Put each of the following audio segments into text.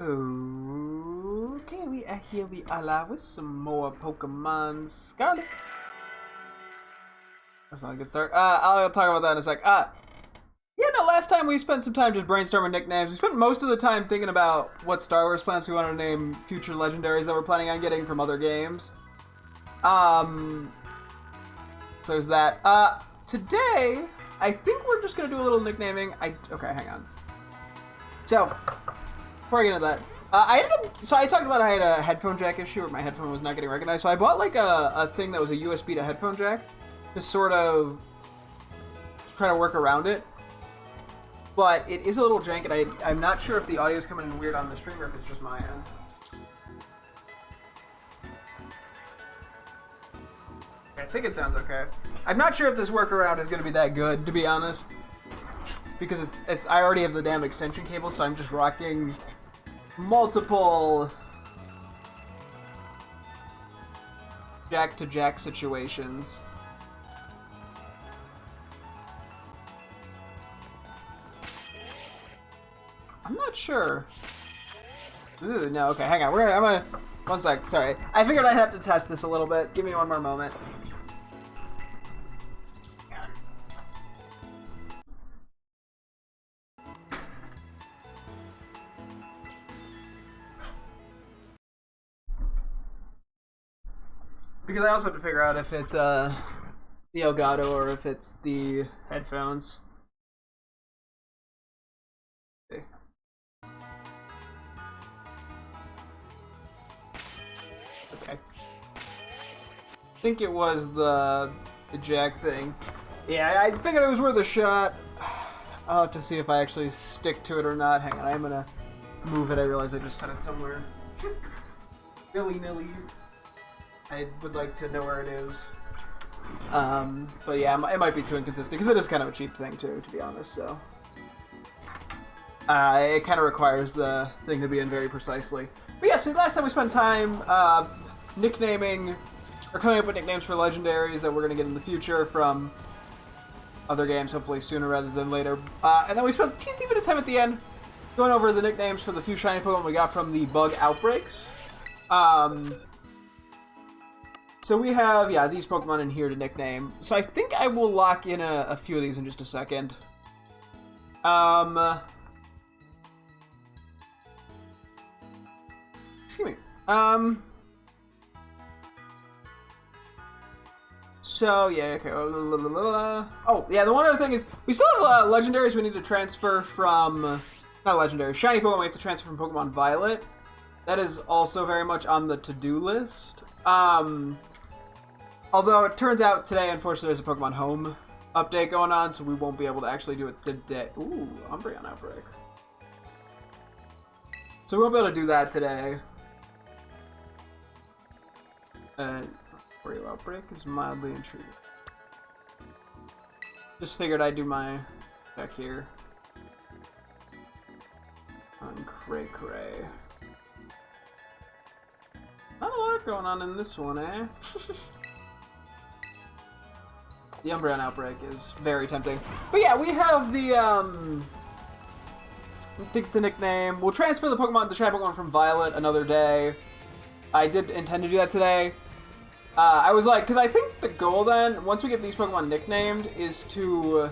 Okay, here we are live with some more Pokemon Scarlet. That's not a good start. I'll talk about that in a sec. Yeah, no, last time we spent some time just brainstorming nicknames. We spent most of the time thinking about what Star Wars plants we wanted to name future legendaries that we're planning on getting from other games. So there's that. Today, I think we're just gonna do a little nicknaming. Okay, hang on. So, before I get into that, I talked about I had a headphone jack issue where my headphone was not getting recognized, so I bought like a thing that was a USB to headphone jack to sort of try to work around it. But it is a little jank, and I'm not sure if the audio is coming in weird on the stream or if it's just my end. I think it sounds okay. I'm not sure if this workaround is going to be that good, to be honest, because I already have the damn extension cable, so I'm just rocking multiple jack-to-jack situations. I'm not sure. Ooh, no, okay, hang on. I'm gonna... One sec, sorry. I figured I'd have to test this a little bit. Give me one more moment. Because I also have to figure out if it's the Elgato or if it's the headphones. Okay. Okay. I think it was the jack thing. Yeah, I figured it was worth a shot. I'll have to see if I actually stick to it or not. Hang on, I'm gonna move it. I realize I just set it somewhere willy-nilly. I would like to know where it is. But yeah, it might be too inconsistent, because it is kind of a cheap thing too, to be honest, so. It kind of requires the thing to be in very precisely. But yeah, so last time we spent time nicknaming, or coming up with nicknames for legendaries that we're going to get in the future from other games, hopefully sooner rather than later. And then we spent a teensy bit of time at the end going over the nicknames for the few shiny Pokemon we got from the bug outbreaks. So we have, yeah, these Pokemon in here to nickname. So I think I will lock in a few of these in just a second. Excuse me. So, yeah, okay. Oh, yeah, the one other thing is, we still have legendaries we need to transfer from... Not legendary, shiny Pokemon we have to transfer from Pokemon Violet. That is also very much on the to-do list. Although it turns out today, unfortunately, there's a Pokemon Home update going on, so we won't be able to actually do it today. Ooh, Umbreon Outbreak. So we won't be able to do that today. Oreo Outbreak is mildly intriguing. Just figured I'd do my check here. On Cray. Not a lot going on in this one, eh? The Umbreon Outbreak is very tempting. But yeah, we have the, things to nickname. We'll transfer the shiny Pokemon from Violet another day. I did intend to do that today. I was like, because I think the goal then, once we get these Pokemon nicknamed, is to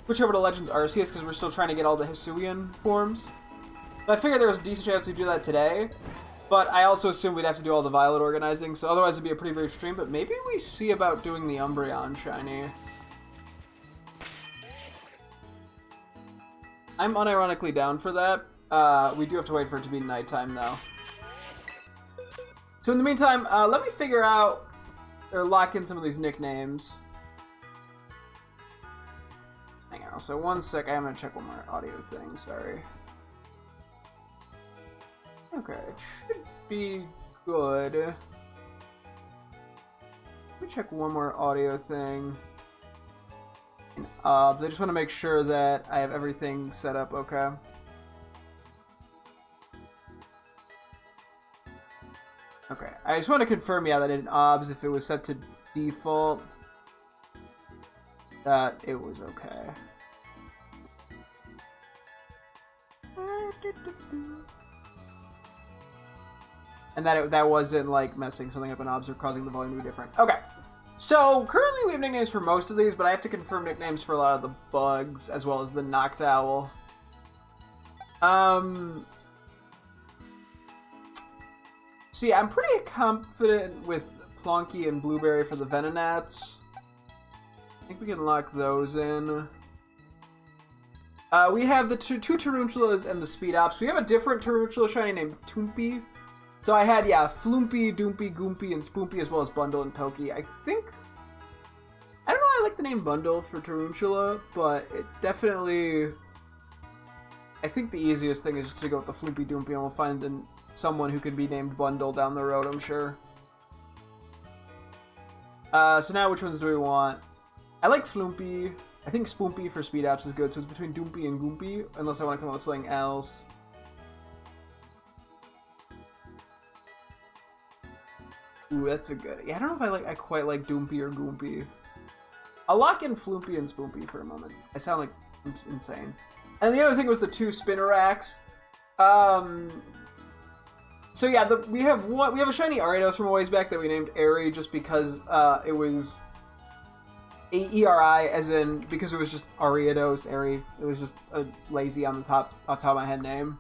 switch over to Legends Arceus, because we're still trying to get all the Hisuian forms. So I figured there was a decent chance we'd do that today. But I also assumed we'd have to do all the Violet organizing, so otherwise it'd be a pretty brief stream, but maybe we see about doing the Umbreon shiny. I'm unironically down for that. We do have to wait for it to be nighttime, though. So in the meantime, let me figure out, or lock in some of these nicknames. Hang on, so one sec, I'm gonna check one more audio thing, sorry. Okay, it should be good. Let me check one more audio thing. And, I just want to make sure that I have everything set up okay. Okay, I just want to confirm, yeah, that in OBS, if it was set to default, that it was okay. And that wasn't, like, messing something up in obs or causing the volume to be different. Okay. So, currently we have nicknames for most of these, but I have to confirm nicknames for a lot of the bugs, as well as the Noctowl. So yeah, I'm pretty confident with Plonky and Blueberry for the Venonats. I think we can lock those in. We have the two Taruntulas and the Speed Ops. We have a different Taruntula shiny named Toompy. So I had, yeah, Floopy, Doompy, Goompy, and Spoompy, as well as Bundle and Pokey. I don't know, I like the name Bundle for Tarantula, but it definitely... I think the easiest thing is just to go with the Floopy Doompy, and we'll find someone who could be named Bundle down the road, I'm sure. So now which ones do we want? I like Floompy. I think Spoompy for Speed Apps is good, so it's between Doompy and Goompy, unless I want to come up with something else. Ooh, that's a good... Yeah, I don't know if I quite like Doompy or Goompy. I'll lock in Floopy and Spoompy for a moment. I sound like insane. And the other thing was the two Spinneracks. So yeah, we have a shiny Ariados from a ways back that we named Airy just because it was A-E-R-I, as in because it was just Ariados, Airy. It was just a lazy on the top of my head name.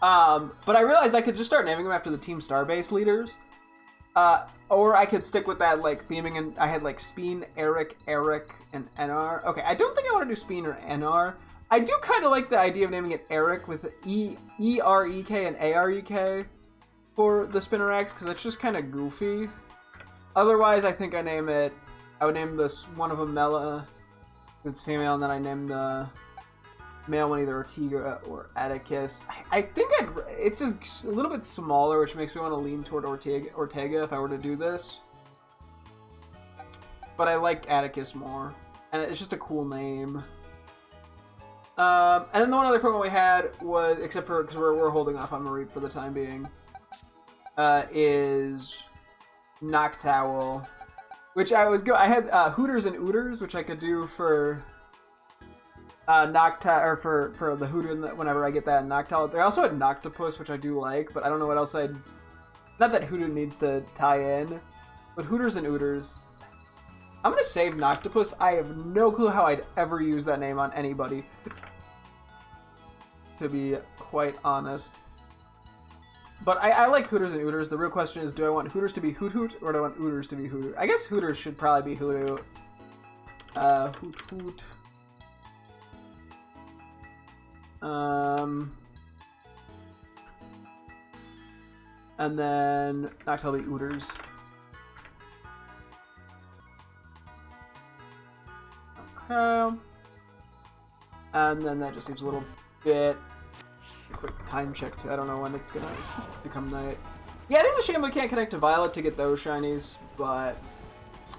But I realized I could just start naming them after the Team Starbase leaders. Or I could stick with that, like, theming, and I had, like, Speen, Eric, and NR. Okay, I don't think I want to do Speen or NR. I do kind of like the idea of naming it Eric with E-R-E-K and A-R-E-K for the Spinneracks, because it's just kind of goofy. Otherwise, I think I would name this one of them Mela, because it's female, and then I named the male one either Ortega or Atticus. I think it's a little bit smaller, which makes me want to lean toward Ortega if I were to do this. But I like Atticus more, and it's just a cool name. And then the one other Pokemon we had was, except for because we're holding off on Mareep for the time being, is Noctowl, which I had Hooters and Ooters, which I could do for Noctowl, or for the Hooter whenever I get that in Noctowl. They also had Noctopus, which I do like, but I don't know what else not that Hooter needs to tie in, but Hooters and Ooters. I'm gonna save Noctopus. I have no clue how I'd ever use that name on anybody, to be quite honest. But I like Hooters and Ooters. The real question is, do I want Hooters to be Hoot Hoot, or do I want Ooters to be Hoot Hoot? I guess Hooters should probably be Hoot Hoot. Hoot Hoot. And then Noctowl be Ooters. Okay. And then that just leaves a little bit. Quick time check too. I don't know when it's gonna become night. Yeah, it is a shame we can't connect to Violet to get those shinies, but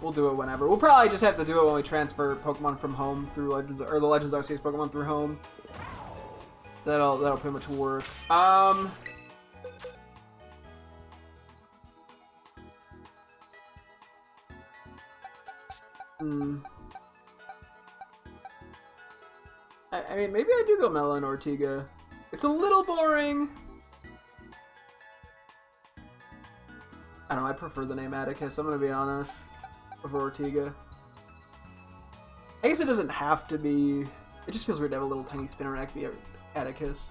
we'll do it whenever. We'll probably just have to do it when we transfer Pokemon from home through Legends, or the Legends Arceus Pokemon through home. That'll pretty much work. I mean, maybe I do go Mela and Ortega. It's a little boring. I don't know, I prefer the name Atticus, I'm gonna be honest, over Ortega. I guess it doesn't have to be... It just feels weird to have a little tiny Spinnerack be Atticus.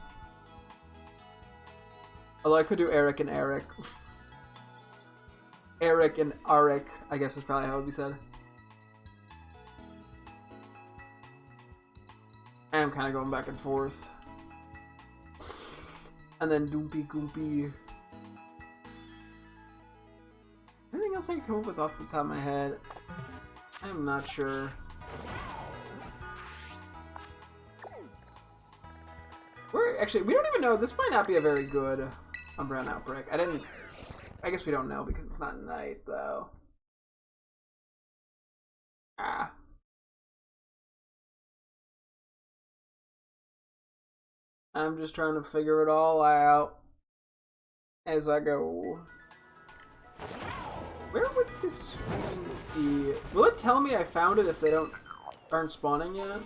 Although I could do Eric and Eric. Eric and Arik, I guess is probably how it would be said. I'm kind of going back and forth. And then Doompy Goompy. Anything else I can come up with off the top of my head? I'm not sure. Actually, we don't even know. This might not be a very good Umbreon Outbreak. I guess we don't know because it's not night, though. Ah. I'm just trying to figure it all out as I go. Where would this be? Will it tell me I found it if they aren't spawning yet?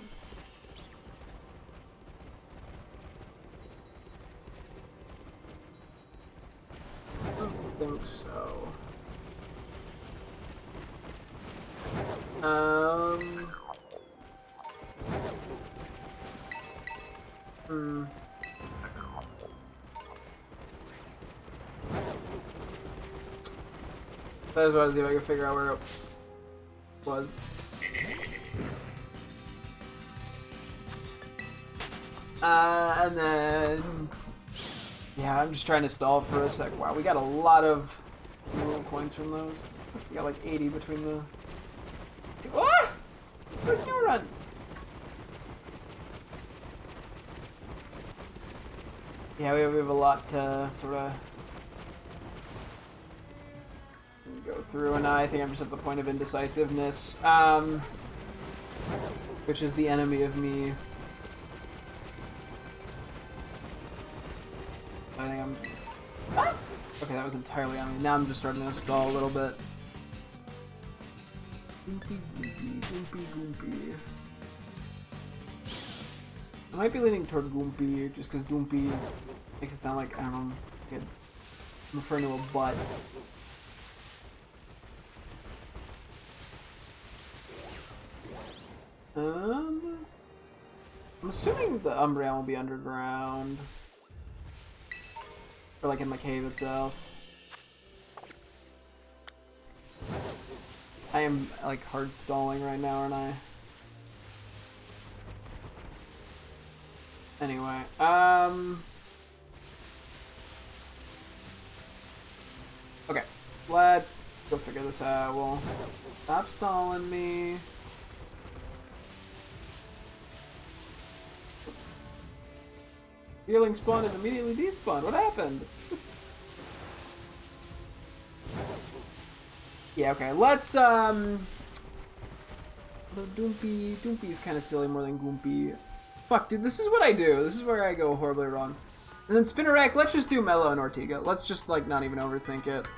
Hmm. I just want to see if I can figure out where it was. And then... Yeah, I'm just trying to stall for a sec. Wow, we got a lot of little coins from those. We got like 80 between the... Ah! Where'd you run? Yeah, we have a lot to sort of go through, and I think I'm just at the point of indecisiveness, which is the enemy of me. I think I'm... Ah! Okay, that was entirely on me. Now I'm just starting to stall a little bit. Goopy, goopy, goopy, goopy. I might be leaning toward Goompy, just because Goompy makes it sound like, I don't know, like I'm referring to a butt. I'm assuming the Umbreon will be underground. Or like in the cave itself. I am like hard stalling right now, aren't I? Anyway, okay, let's go figure this out. Well, stop stalling me. Healing spawned and immediately despawned. What happened? Yeah, okay, let's, Doopy is kind of silly more than Goompy. Fuck, dude, this is what I do. This is where I go horribly wrong. And then Spinnerack, let's just do Mellow and Ortiga. Let's just, like, not even overthink it.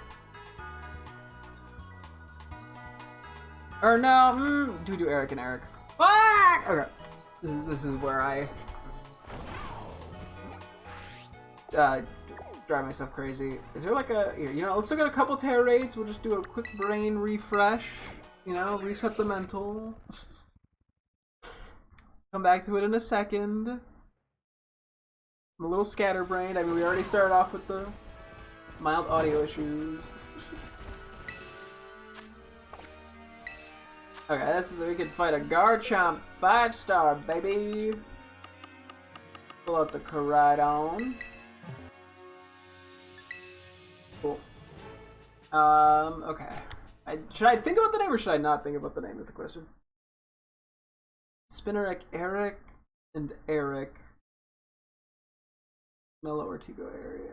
Or no, do Eric and Eric. Fuck! Okay. This is where I... drive myself crazy. Is there like a... Here, you know, let's look at a couple Terra raids. We'll just do a quick brain refresh. You know, reset the mental. Come back to it in a second. I'm a little scatterbrained. I mean, we already started off with the mild audio issues. Okay, this is where we can fight a Garchomp 5-star, baby. Pull out the Koraidon. Cool. Okay. Should I think about the name or should I not think about the name is the question. Spinnerack, Eric, and Eric. Mellow Ortigo area.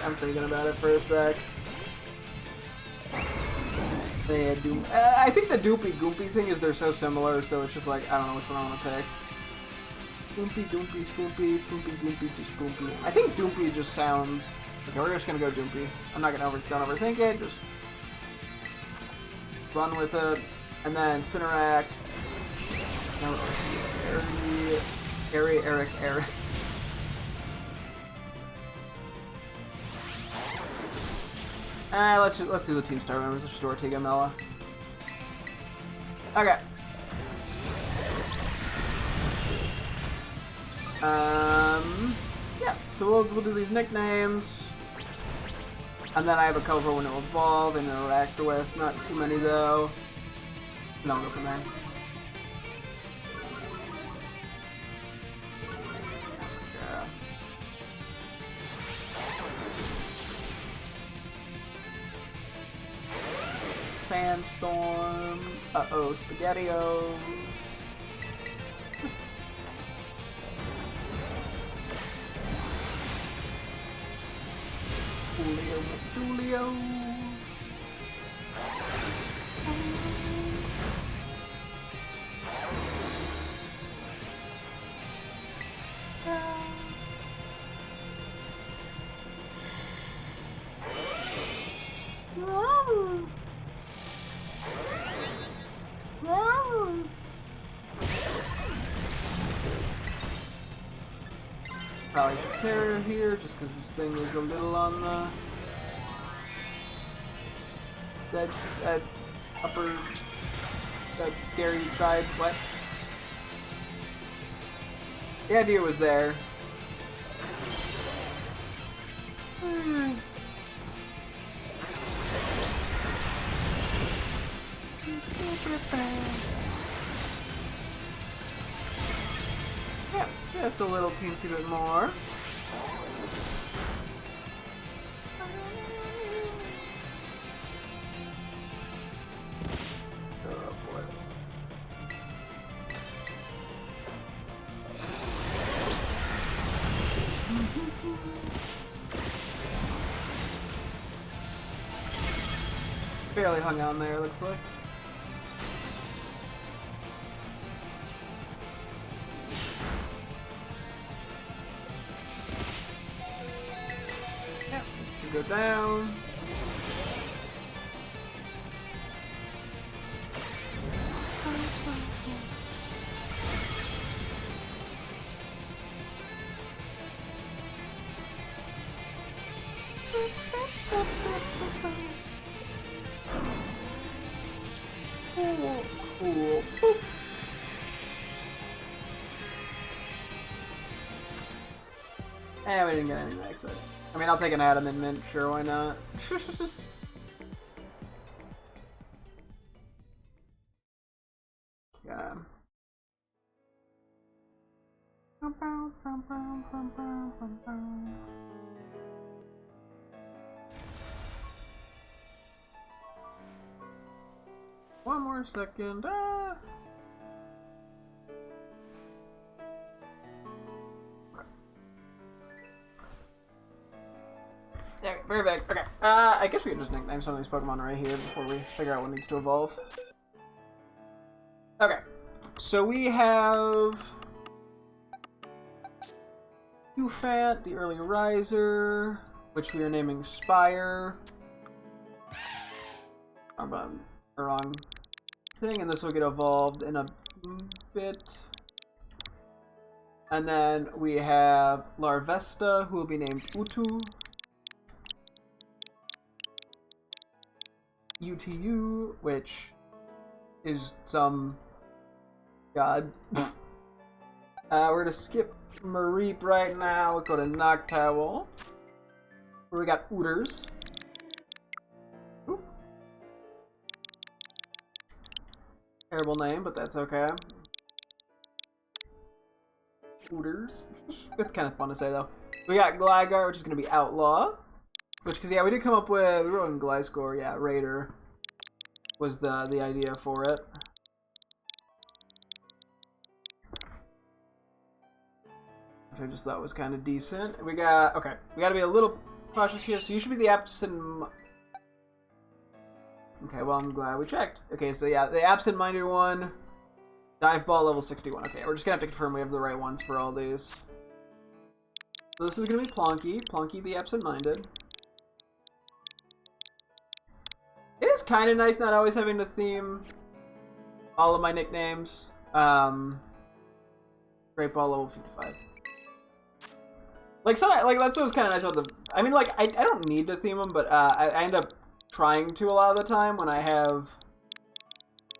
I'm thinking about it for a sec. I think the Doopy Goompy thing is they're so similar, so it's just like, I don't know which one I want to pick. Doompy, Doompy, Spoompy, Doompy, Goompy, Spoompy. I think Doompy just sounds... Okay, we're just gonna go Doompy. I'm not gonna don't overthink it, just... run with it. And then Spinnerack. No, Eric. Let's do the Team Star members. Let's just do Ortiga Mela. Okay. Yeah. So we'll do these nicknames, and then I have a cover when it will evolve and interact with. Not too many though. No, I'll go from there. Sandstorm. Uh-oh, SpaghettiOs. Julio. Probably should Terra here, just because this thing is a little on the upper, that scary side. What? The idea was there. Yeah, just a little teensy bit more. Oh boy. Barely hung on there, looks like. Yep, go down. Cool. Eh, we didn't get anything that exciting. I mean, I'll take an Adamant Mint, sure, why not? Yeah. One more second. There, very big. Okay. I guess we can just nickname some of these Pokemon right here before we figure out what needs to evolve. Okay. So we have Ufant, the early riser, which we are naming Spire. Wrong thing, and this will get evolved in a bit. And then we have Larvesta, who will be named Utu. UTU, which is some god. We're gonna skip Mareep right now. We'll go to Noctowl, where we got Ooters. Ooh. Terrible name, but that's okay. Ooters. It's kind of fun to say, though. We got Gligar, which is going to be Outlaw. Which, because, yeah, we did come up with... We wrote in Gliscor, yeah, Raider was the idea for it. Which I just thought was kind of decent. We got... Okay, we got to be a little cautious here. So you should be the absent... Okay, well, I'm glad we checked. Okay, so yeah, the absent-minded one... Dive Ball level 61. Okay, we're just gonna have to confirm we have the right ones for all these. So this is gonna be Plonky. Plonky the absent-minded. It is kind of nice not always having to theme all of my nicknames. Great Ball level 55. Like, so, like that's what was kind of nice about the... I mean, like, I don't need to theme them, but I end up trying to a lot of the time when I have...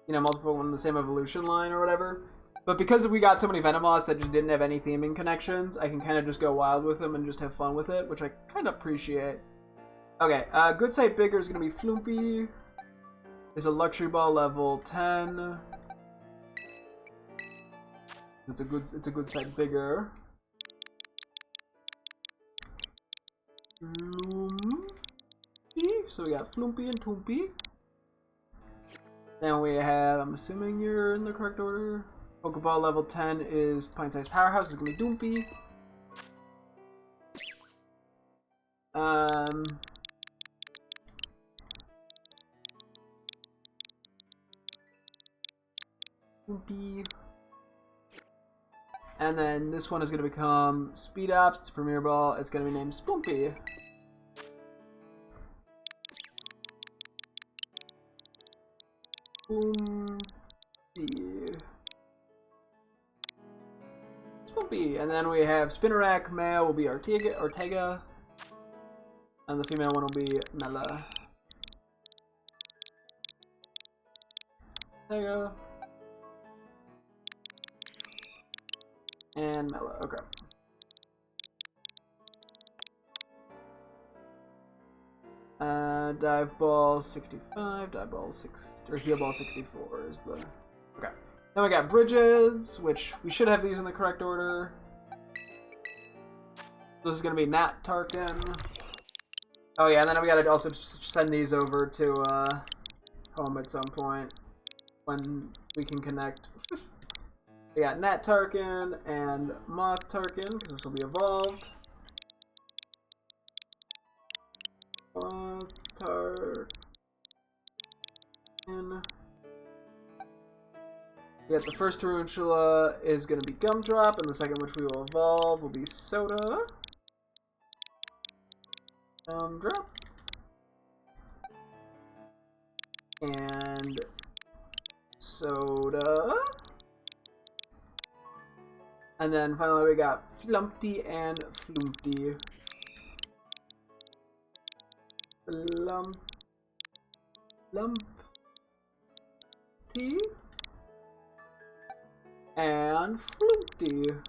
You know, multiple ones in the same evolution line or whatever. But because we got so many Venomoths that just didn't have any theming connections, I can kind of just go wild with them and just have fun with it, which I kind of appreciate. Okay, good site bigger is going to be Floopy. There's a Luxury Ball level 10. It's a good site bigger. Floopy. So we got Floopy and Toompy. Then we have, I'm assuming you're in the correct order. Pokeball level 10 is Pint-Sized Powerhouse. It's gonna be Doompy. Doompy. And then this one is gonna become Speed Ops. It's a Premier Ball. It's gonna be named Spoompy. Boom. Spoopy. And then we have Spinnerack, male will be Ortega. And the female one will be Mela. Ortega. And Mela, okay. Dive ball 65, dive ball 6, or heal ball 64 is the... Okay. Then we got Bridges, which we should have these in the correct order. This is going to be Nat Tarkin. Oh yeah, and then we got to also send these over to home at some point when we can connect. We got Nat Tarkin and Moth Tarkin, because this will be evolved. Tarkin. We got the first tarantula is going to be Gumdrop, and the second, which we will evolve, will be Soda. Gumdrop. And Soda. And then finally we got Flumpty and Flumpty. Lumpty and Flumpty.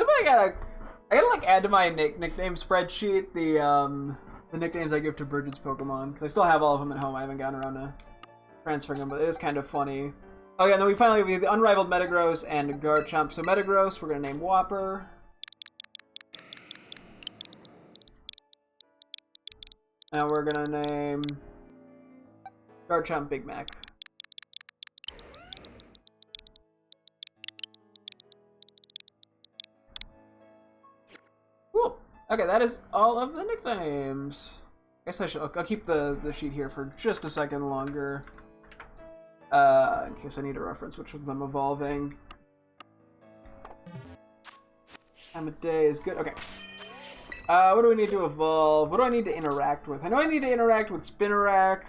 I gotta like add to my nickname spreadsheet the nicknames I give to Bridget's Pokemon, because I still have all of them at home. I haven't gotten around to transferring them, but it is kind of funny. Oh yeah, no, we finally have the Unrivaled Metagross and Garchomp. So Metagross, we're gonna name Whopper. And we're gonna name Garchomp Big Mac. Cool. Okay, that is all of the nicknames. I guess I'll keep the sheet here for just a second longer. In case I need to reference which ones I'm evolving. Time of day is good. Okay. What do we need to evolve? What do I need to interact with? I know I need to interact with Spinnerack,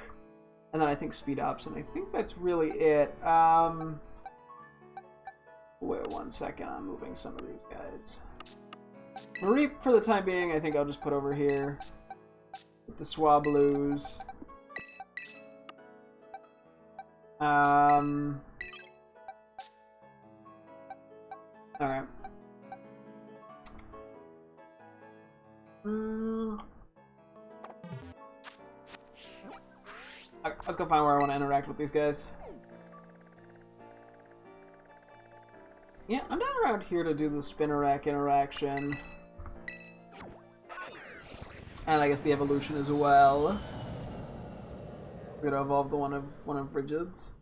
and then I think Speed Ups, and I think that's really it. Wait 1 second, I'm moving some of these guys. Marie, for the time being, I think I'll just put over here with the Swablues. Alright. Okay, let's go find where I want to interact with these guys. Yeah, I'm down around here to do the Spinnerack interaction. And I guess the evolution as well. We're gonna evolve the one of Bridget's.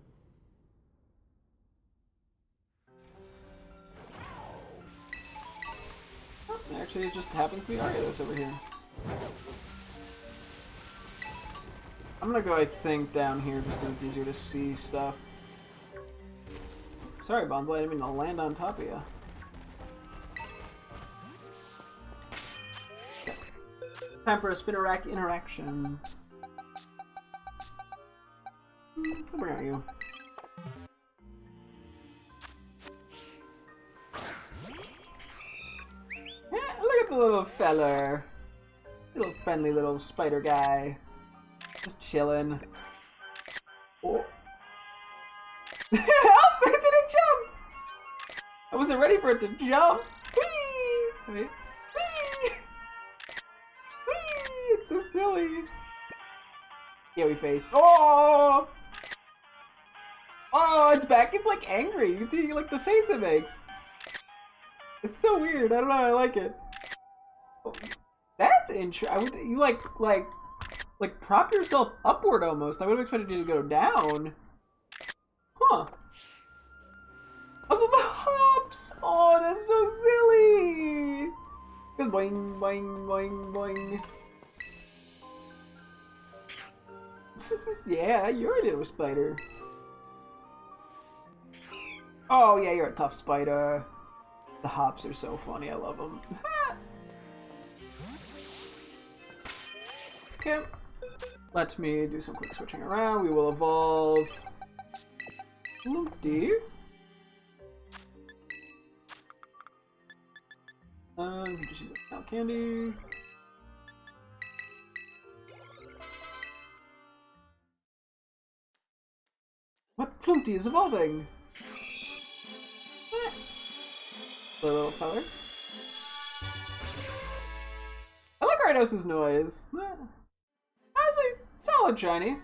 Oh, actually, it just happens to be Arceus over here. I'm gonna go, I think, down here just so it's easier to see stuff. Sorry, Bonzai, I didn't mean to land on top of you. Okay. Time for a Spinnerack interaction. Where are you? Yeah, look at the little feller. Little friendly little spider guy. Just chilling. Oh. Help! It didn't jump! I wasn't ready for it to jump! Whee! Wait. Whee! Whee! It's so silly. Yeah, we faced. Oh! Oh, it's back. It's like angry. You can see like the face it makes. It's so weird. I don't know. I like it. Oh, that's interesting. You like prop yourself upward almost. I would have expected you to go down. Huh. Also the hops. Oh, that's so silly. Just boing, boing, boing, boing. Yeah, you're a little spider. Oh yeah, you're a tough spider. The hops are so funny, I love them. Okay. Let me do some quick switching around. We will evolve D. Just use a candy. What Fluty is evolving? The little feather. I like Arceus' noise. Honestly, solid shiny.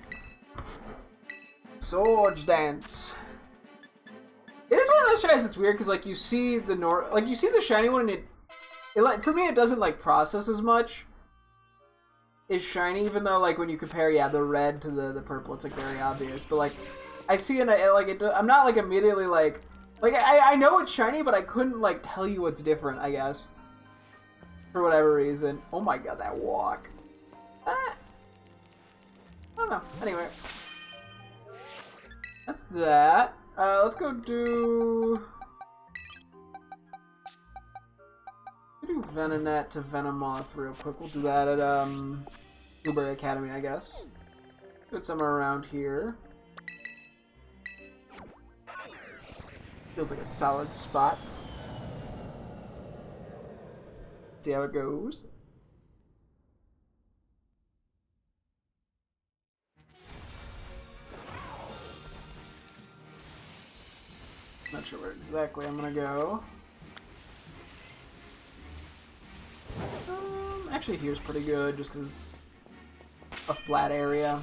Swords Dance. It is one of those shinies that's weird because like you see the shiny one and it like for me it doesn't like process as much. It's shiny even though like when you compare the red to the purple it's like very obvious, but like I see it like it. I'm not like immediately like I know it's shiny, but I couldn't like tell you what's different. I guess for whatever reason. Oh my god, that walk! I don't know. Anyway, that's that. Let's go do Venonat to Venomoth real quick. We'll do that at Blueberry Academy, I guess. Do it somewhere around here. Feels like a solid spot. See how it goes. Not sure where exactly I'm gonna go. Actually, here's pretty good just because it's a flat area.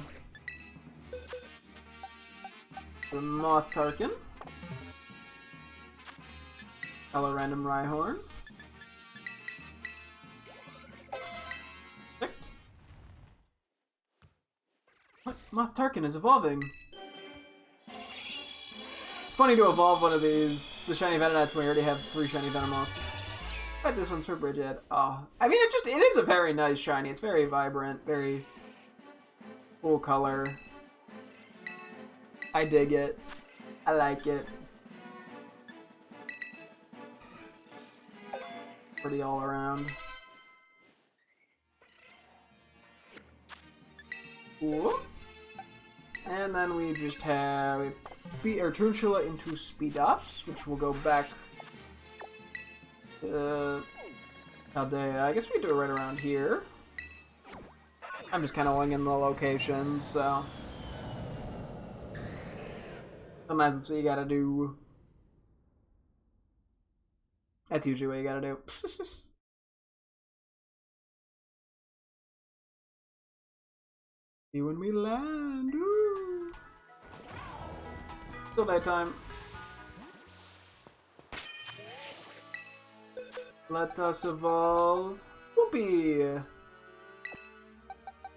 The Moth Tarkin. Color Random Rhyhorn. What? Moth Tarkin is evolving. It's funny to evolve one of these, the shiny Venonats, when we already have 3 shiny Venomoths. I bet this one's for Bridget. Oh, I mean, it is a very nice shiny. It's very vibrant, very cool color. I dig it. I like it. Pretty all around. Cool. And then we just have Turntula into Speed Ups, which will go back. I guess we do it right around here. I'm just kind of winging the locations, so sometimes that's what you gotta do. That's usually what you gotta do. See when we land. Ooh. Still daytime. Let us evolve. Spoopy.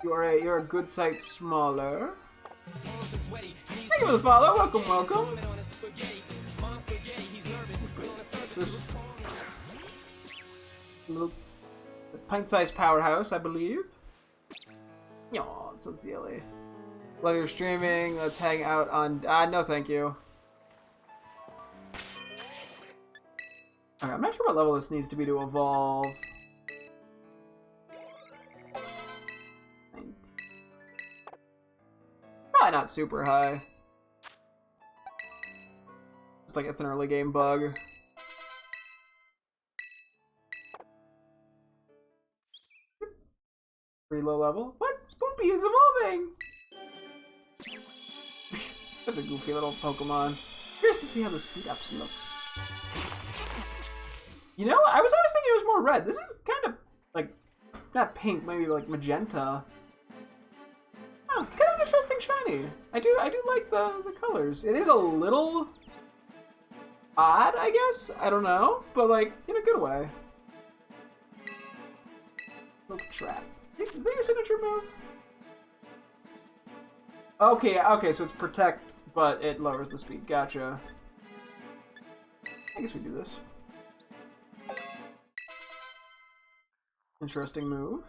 You're a good sight smaller. Thank you for the follow. Welcome, welcome. This little pint-sized powerhouse, I believe. Aw, I'm so silly. Love your streaming. Let's hang out on. No, thank you. Okay, I'm not sure what level this needs to be to evolve. 19. Probably not super high. Just like it's an early game bug. Pretty low level. What? Spoopy is evolving! Such a goofy little Pokemon. Curious to see how the Speed Ups looks. You know, I was always thinking it was more red. This is kind of like, not pink, maybe like magenta. Oh, it's kind of an interesting shiny. I do like the colors. It is a little odd, I guess. I don't know, but like in a good way. Look, trap. Is that your signature move? Okay, okay, so it's protect, but it lowers the speed. Gotcha. I guess we do this. Interesting move.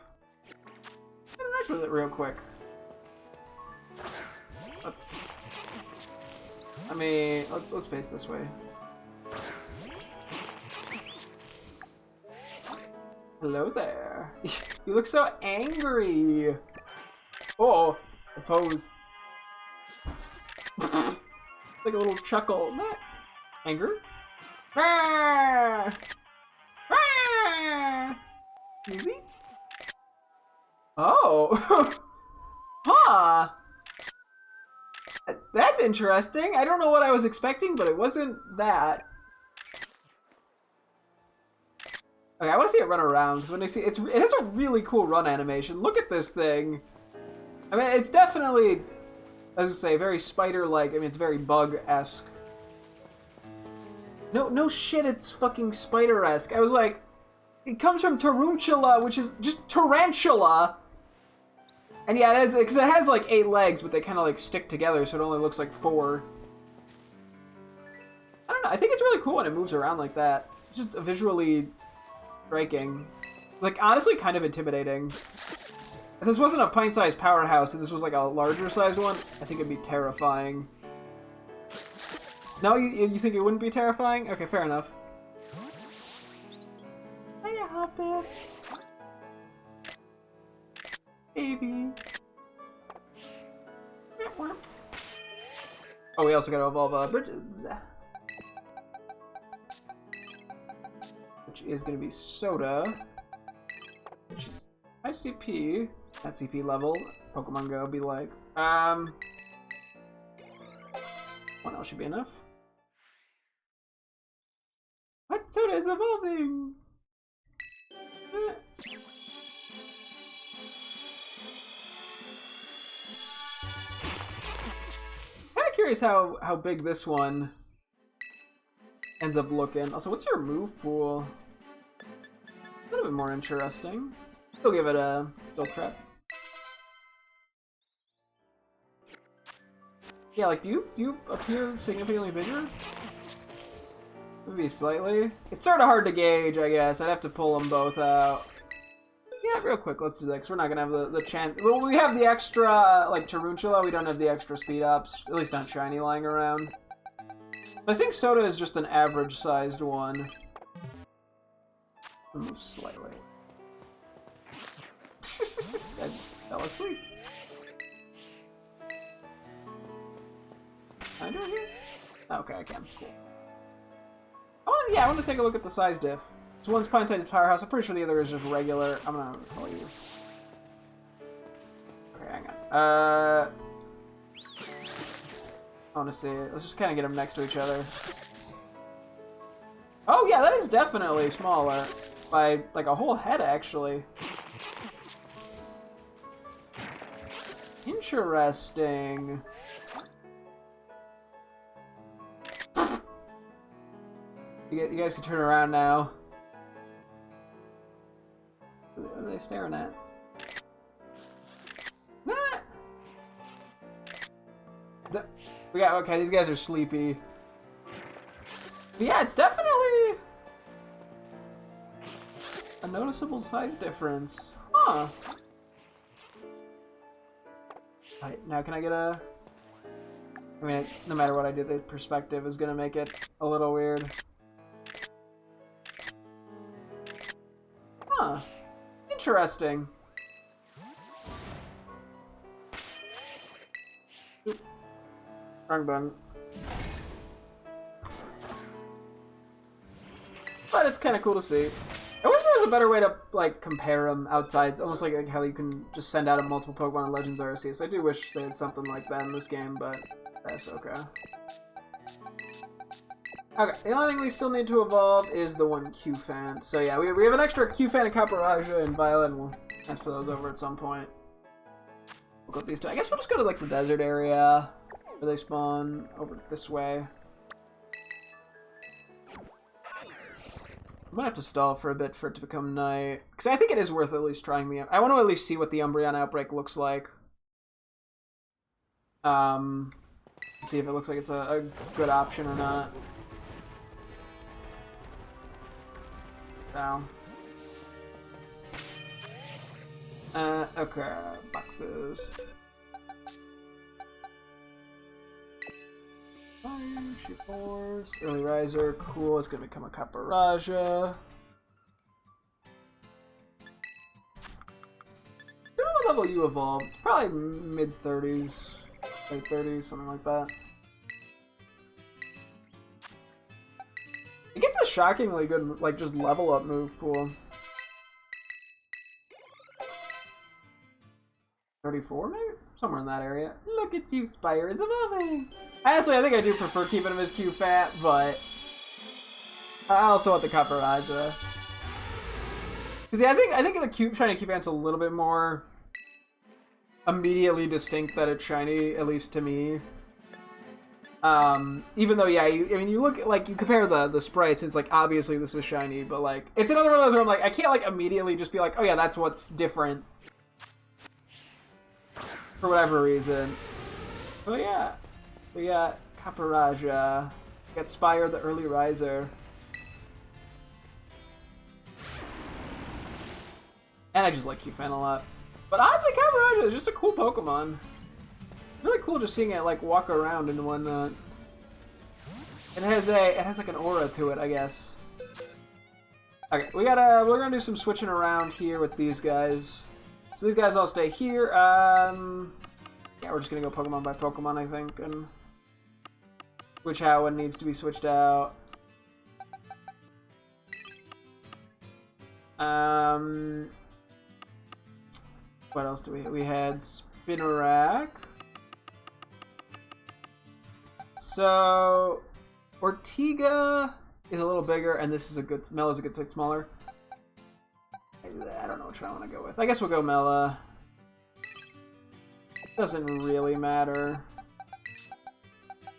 Interact with it real quick. Let's face this way. Hello there. You look so angry. Oh, The pose. Like a little chuckle. Anger? Easy? Oh. Huh. That's interesting. I don't know what I was expecting, but it wasn't that. Okay, I want to see it run around, because when I see it has a really cool run animation. Look at this thing. I mean, it's definitely, as I say, very spider-like. I mean, it's very bug-esque. No shit, it's fucking spider-esque. I was like, it comes from tarantula, which is just tarantula. And yeah, it is, because it has like 8 legs, but they kind of like stick together, so it only looks like 4. I don't know, I think it's really cool when it moves around like that. It's just visually striking. Like, honestly, kind of intimidating. If this wasn't a pint-sized powerhouse and this was like a larger-sized one, I think it'd be terrifying. No, you think it wouldn't be terrifying? Okay, fair enough. Hiya, Hoppus. Baby. Oh, we also gotta evolve Bridges. Which is gonna be Soda. Which is ICP. At CP level. Pokemon Go be like. One else should be enough. What? Soda is evolving! Kinda curious how big this one ends up looking. Also, what's your move pool? A little bit more interesting. Still give it a Silk Trap. Yeah, like, do you appear significantly bigger? Maybe slightly. It's sort of hard to gauge, I guess. I'd have to pull them both out. Yeah, real quick, let's do that, because we're not going to have the chance. Well, we have the extra, like, Tarantula. We don't have the extra speed ups. At least not shiny lying around. I think Soda is just an average-sized one. I'll move slightly. I fell asleep. Can I do it here? Okay, I can. Cool. Oh, yeah, I want to take a look at the size diff. So one's pint-sized powerhouse. I'm pretty sure the other is just regular. I'm gonna call you. Okay, hang on. I want to see it. Let's just kind of get them next to each other. Oh, yeah, that is definitely smaller. By, like, a whole head, actually. Interesting. You guys can turn around now. What are they staring at? Ah! Okay, these guys are sleepy. But yeah, it's definitely a noticeable size difference. Huh. Alright, now can I get a... I mean, no matter what I do, the perspective is gonna make it a little weird. Huh. Interesting. Oop. Wrong button. But it's kind of cool to see. I wish there was a better way to, like, compare them outside. It's almost like how you can just send out a multiple Pokemon in Legends Arceus. I do wish they had something like that in this game, but that's okay. Okay, the only thing we still need to evolve is the one Q-Fan. So yeah, we have an extra Q-Fan and Caparaja and Violet, and we'll transfer those over at some point. We'll go with these two. I guess we'll just go to, like, the desert area where they spawn over this way. I'm gonna have to stall for a bit for it to become night. Because I think it is worth at least trying the... I want to at least see what the Umbreon outbreak looks like. See if it looks like it's a good option or not. Down. Okay, boxes. Fire, Shoot Force, Early Riser, cool, it's gonna become a Caparaja. Don't know what level you evolve? It's probably mid-30s, late 30s, something like that. It gets a shockingly good, like, just level up move pool. 34, maybe? Somewhere in that area. Look at you, Spire is evolving! Honestly, I think I do prefer keeping him as Q-Fat, but I also want the Caparaja. Because yeah, I think the shiny Q-Fat's a little bit more immediately distinct that it's shiny, at least to me. Even though, yeah, I mean, you look, like, you compare the sprites, and it's like, obviously this is shiny, but, like, it's another one of those where I'm like, I can't, like, immediately just be like, oh yeah, that's what's different. For whatever reason. But yeah, we got Caparaja, we got Spire the Early Riser. And I just like Q-Fan a lot. But honestly, Caparaja is just a cool Pokemon. Really cool just seeing it like walk around and whatnot. It has like an aura to it, I guess. Okay, we're gonna do some switching around here with these guys. So these guys all stay here. Yeah, we're just gonna go Pokemon by Pokemon, I think, and switch out when needs to be switched out. What else do we have? We had Spinarak. So Ortiga is a little bigger, and this is a good. Mella's a good size smaller. I don't know which one I want to go with. I guess we'll go Mela. Doesn't really matter.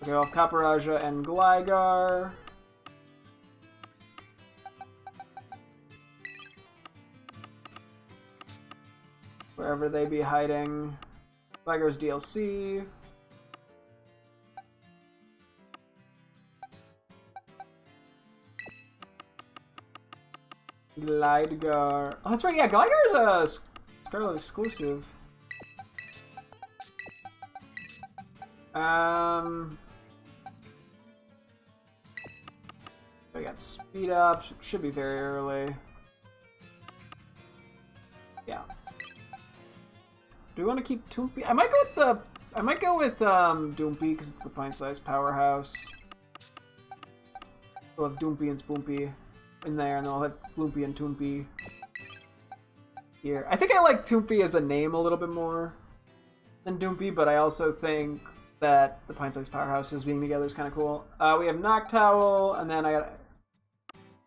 We'll go off Caparaja and Gligar. Wherever they be hiding. Gligar's DLC. Gligar. Oh, that's right. Yeah, Gligar is a Scarlet exclusive. I got speed up. Should be very early. Yeah. Do we want to keep Doompy? I might go with Doompy because it's the pint-sized powerhouse. We'll have Doompy and Spoompy in there, and then I'll have Floopy and Toompy here. I think I like Toompy as a name a little bit more than Doompy, but I also think that the pint-sized powerhouses being together is kind of cool. We have Noctowl, and then I gotta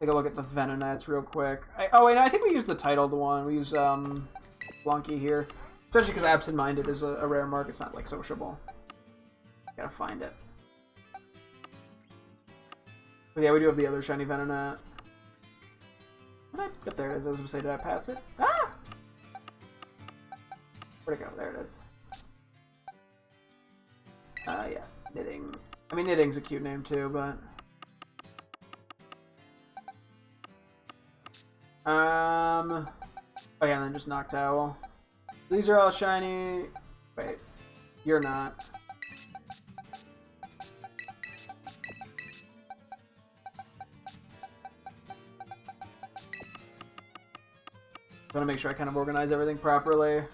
take a look at the Venonats real quick. Oh wait, no, I think we use the titled one. We use Blunky here. Especially because Absent-Minded is a rare mark. It's not, like, sociable. Gotta find it. But yeah, we do have the other shiny Venonat. Yep, there it is. I was gonna say, did I pass it? Ah! Where'd it go? There it is. Yeah. Knitting. I mean, Knitting's a cute name, too, but... Oh yeah, and then just Noctowl. These are all shiny. Wait, you're not. I want to make sure I kind of organize everything properly.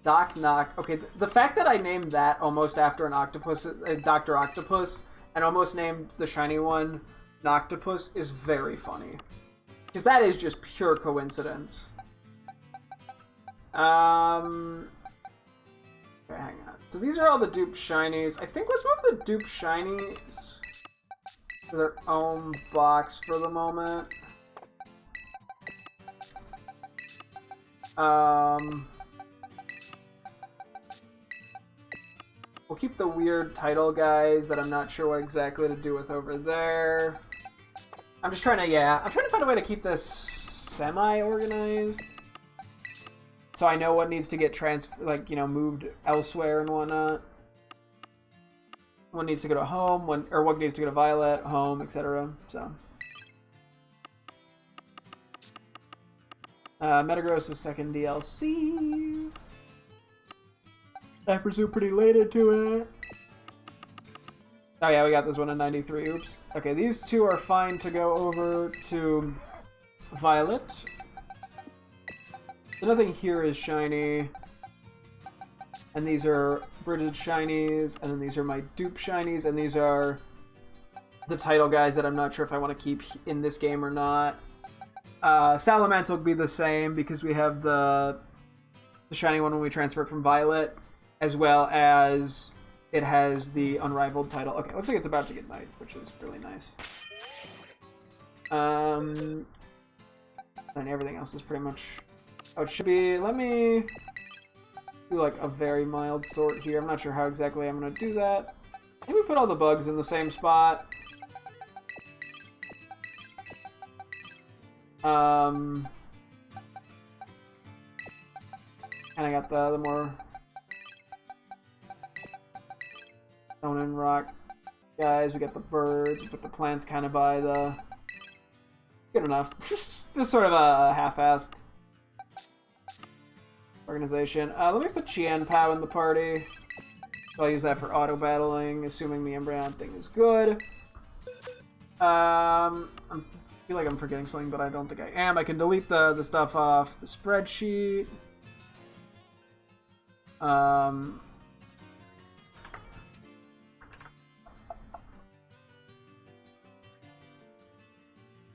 Doc Knock. Okay, the fact that I named that almost after an octopus, Dr. Octopus, and almost named the shiny one Noctopus is very funny. Because that is just pure coincidence. Okay, hang on. So these are all the dupe shinies. I think let's move the dupe shinies to their own box for the moment. We'll keep the weird title guys that I'm not sure what exactly to do with over there. I'm just trying to, yeah, I'm trying to find a way to keep this semi-organized. So I know what needs to get moved elsewhere and whatnot. What needs to go to home, or what needs to go to Violet, home, etc. So. Metagross' second DLC. I presume pretty late into it. Oh yeah, we got this one in 93, oops. Okay, these two are fine to go over to Violet. Nothing here is shiny. And these are British shinies, and then these are my dupe shinies, and these are the title guys that I'm not sure if I want to keep in this game or not. Salamence will be the same because we have the shiny one when we transfer it from Violet, as well as it has the unrivaled title. Okay, looks like it's about to get night, which is really nice. And everything else is pretty much how it should be. Let me do like a very mild sort here. I'm not sure how exactly I'm going to do that. Maybe put all the bugs in the same spot. And I got the more stone and rock guys. We got the birds. We put the plants kind of by the... Good enough. Just sort of a half-assed organization. Let me put Qianpao in the party. So I'll use that for auto-battling, assuming the Umbreon thing is good. I feel like I'm forgetting something, but I don't think I am. I can delete the stuff off the spreadsheet.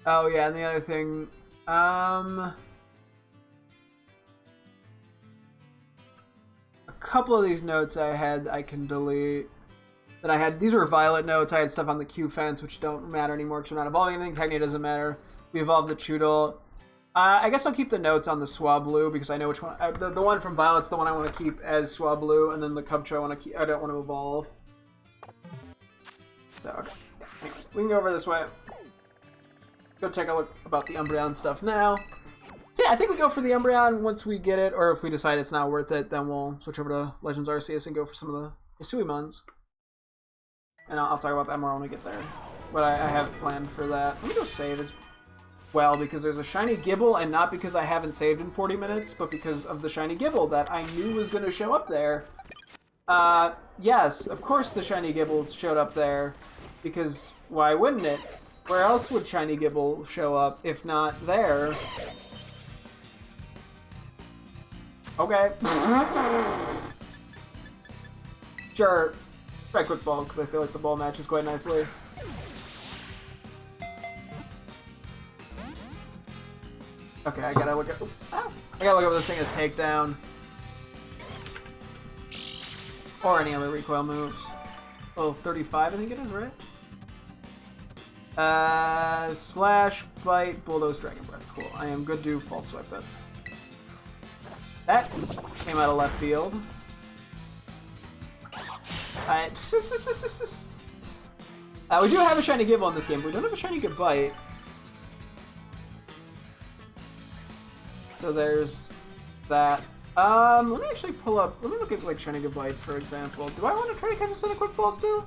Oh yeah, and the other thing, a couple of these notes I had I can delete. That I had, these were Violet notes. I had stuff on the Q fence, which don't matter anymore because we're not evolving anything. Technically, it doesn't matter. We evolved the Choodle. I guess I'll keep the notes on the Swablu because I know which one. The one from Violet's the one I want to keep as Swablu, and then the Cubchoo I want to keep. I don't want to evolve. So okay. Yeah, anyway, we can go over this way. Go take a look about the Umbreon stuff now. So yeah, I think we go for the Umbreon once we get it, or if we decide it's not worth it, then we'll switch over to Legends Arceus and go for some of the Hisuimuns. And I'll talk about that more when we get there. But I have planned for that. Let me go save as well, because there's a shiny Gibble, and not because I haven't saved in 40 minutes, but because of the shiny Gibble that I knew was going to show up there. Yes, of course the shiny Gibble showed up there, because why wouldn't it? Where else would shiny Gibble show up if not there? Okay. Sure. Try quick ball because I feel like the ball matches quite nicely. Okay, I gotta look at. I gotta look at what this thing is takedown. Or any other recoil moves. Oh, 35 I think it is, right? Slash, Bite, Bulldoze, Dragon Breath. Cool. I am good to False Swipe it. That came out of left field. We do have a shiny Gibble in this game, but we don't have a shiny Bite. So there's that. Let me actually pull up. Let me look at like shiny Bite, for example. Do I want to try to catch this in a quick ball still?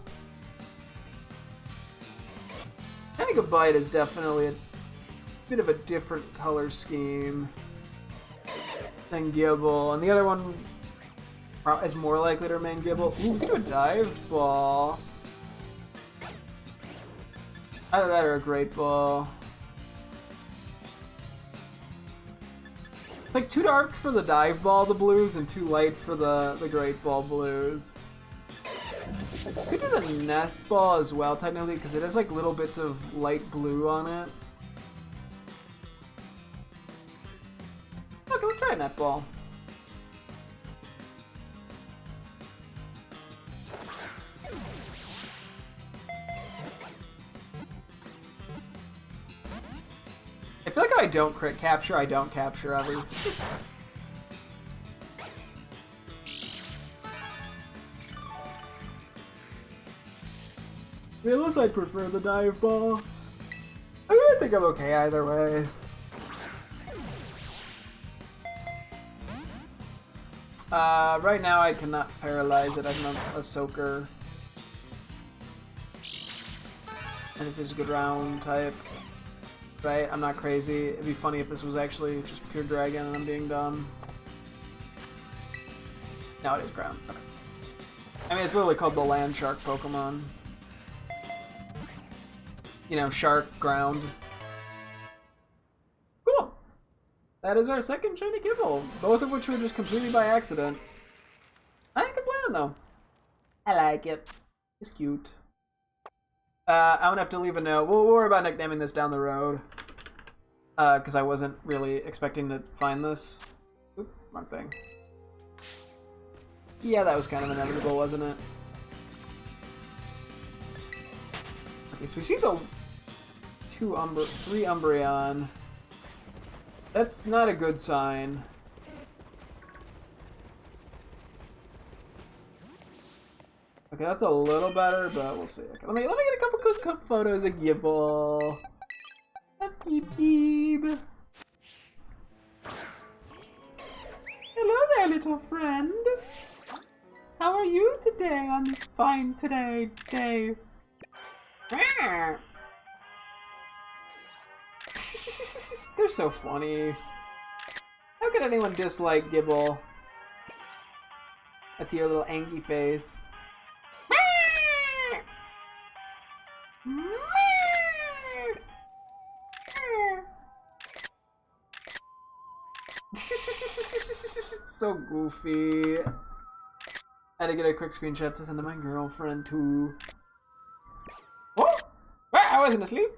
Shiny Bite is definitely a bit of a different color scheme than Gibble, and the other one is more likely to remain Gibble. Ooh, we can do a Dive Ball. Either that or a Great Ball. It's like too dark for the Dive Ball, the blues, and too light for the Great Ball blues. Could do the Nest Ball as well, technically, because it has like little bits of light blue on it. Okay, let's try a Net Ball. I feel like if I don't crit capture, I don't capture ever. Unless I prefer the Dive Ball. I think I'm okay either way. Right now I cannot paralyze it. I'm not a soaker. And it is a good round type. Right? I'm not crazy. It'd be funny if this was actually just pure dragon and I'm being dumb. No, it is ground. Okay. I mean, it's literally called the Land Shark Pokemon. You know, shark, ground. Cool! that is our second shiny Kibble, both of which were just completely by accident. I ain't complaining though. I like it. It's cute. I'm gonna have to leave a note. We'll worry about nicknaming this down the road. Because I wasn't really expecting to find this. Oop, wrong thing. Yeah, that was kind of inevitable, wasn't it? Okay, so we see the three Umbreon. That's not a good sign. Okay, that's a little better, but we'll see. Okay, let me get a couple quick photos of Gibble. Of Geeb. Hello there, little friend. How are you today on this fine day? They're so funny. How could anyone dislike Gibble? I see your little angry face. So goofy. I had to get a quick screenshot to send to my girlfriend too. Oh! I wasn't asleep.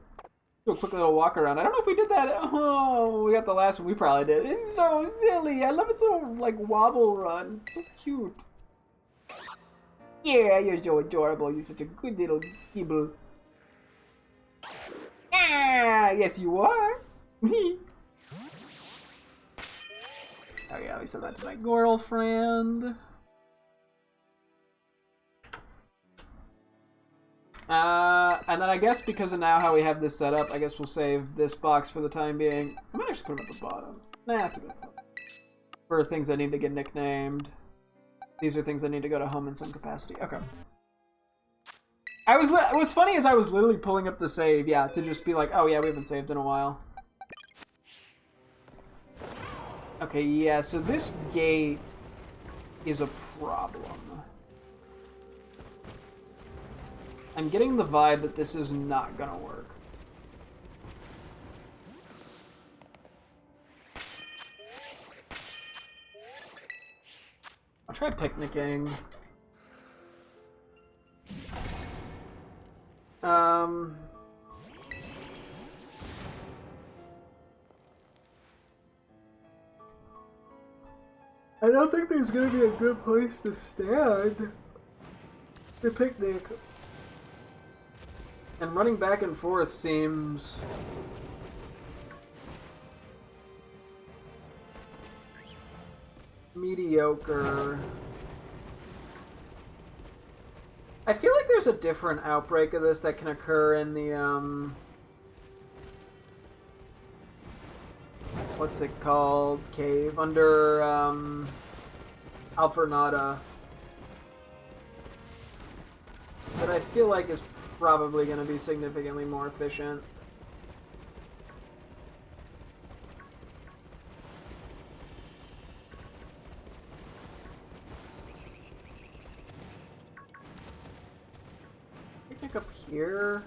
Do a quick little walk around. I don't know if we did that. Oh, we got the last one. We probably did. It's so silly. I love its little like wobble run. It's so cute. Yeah, you're so adorable. You're such a good little Gibble. Ah, yes you are. Oh yeah, we said that to my girlfriend. And then I guess because of now how we have this set up, I guess we'll save this box for the time being. I might actually put them at the bottom. Nah, too bad. For things that need to get nicknamed. These are things that need to go to home in some capacity. Okay. What's funny is I was literally pulling up the save, yeah, to just be like, oh yeah, we haven't saved in a while. Okay, yeah, so this gate is a problem. I'm getting the vibe that this is not gonna work. I'll try picnicking. I don't think there's gonna be a good place to stand. The picnic. And running back and forth seems mediocre. I feel like there's a different outbreak of this that can occur in the, what's it called? Cave. Under, Alfornada. That I feel like is probably going to be significantly more efficient. Pick up here.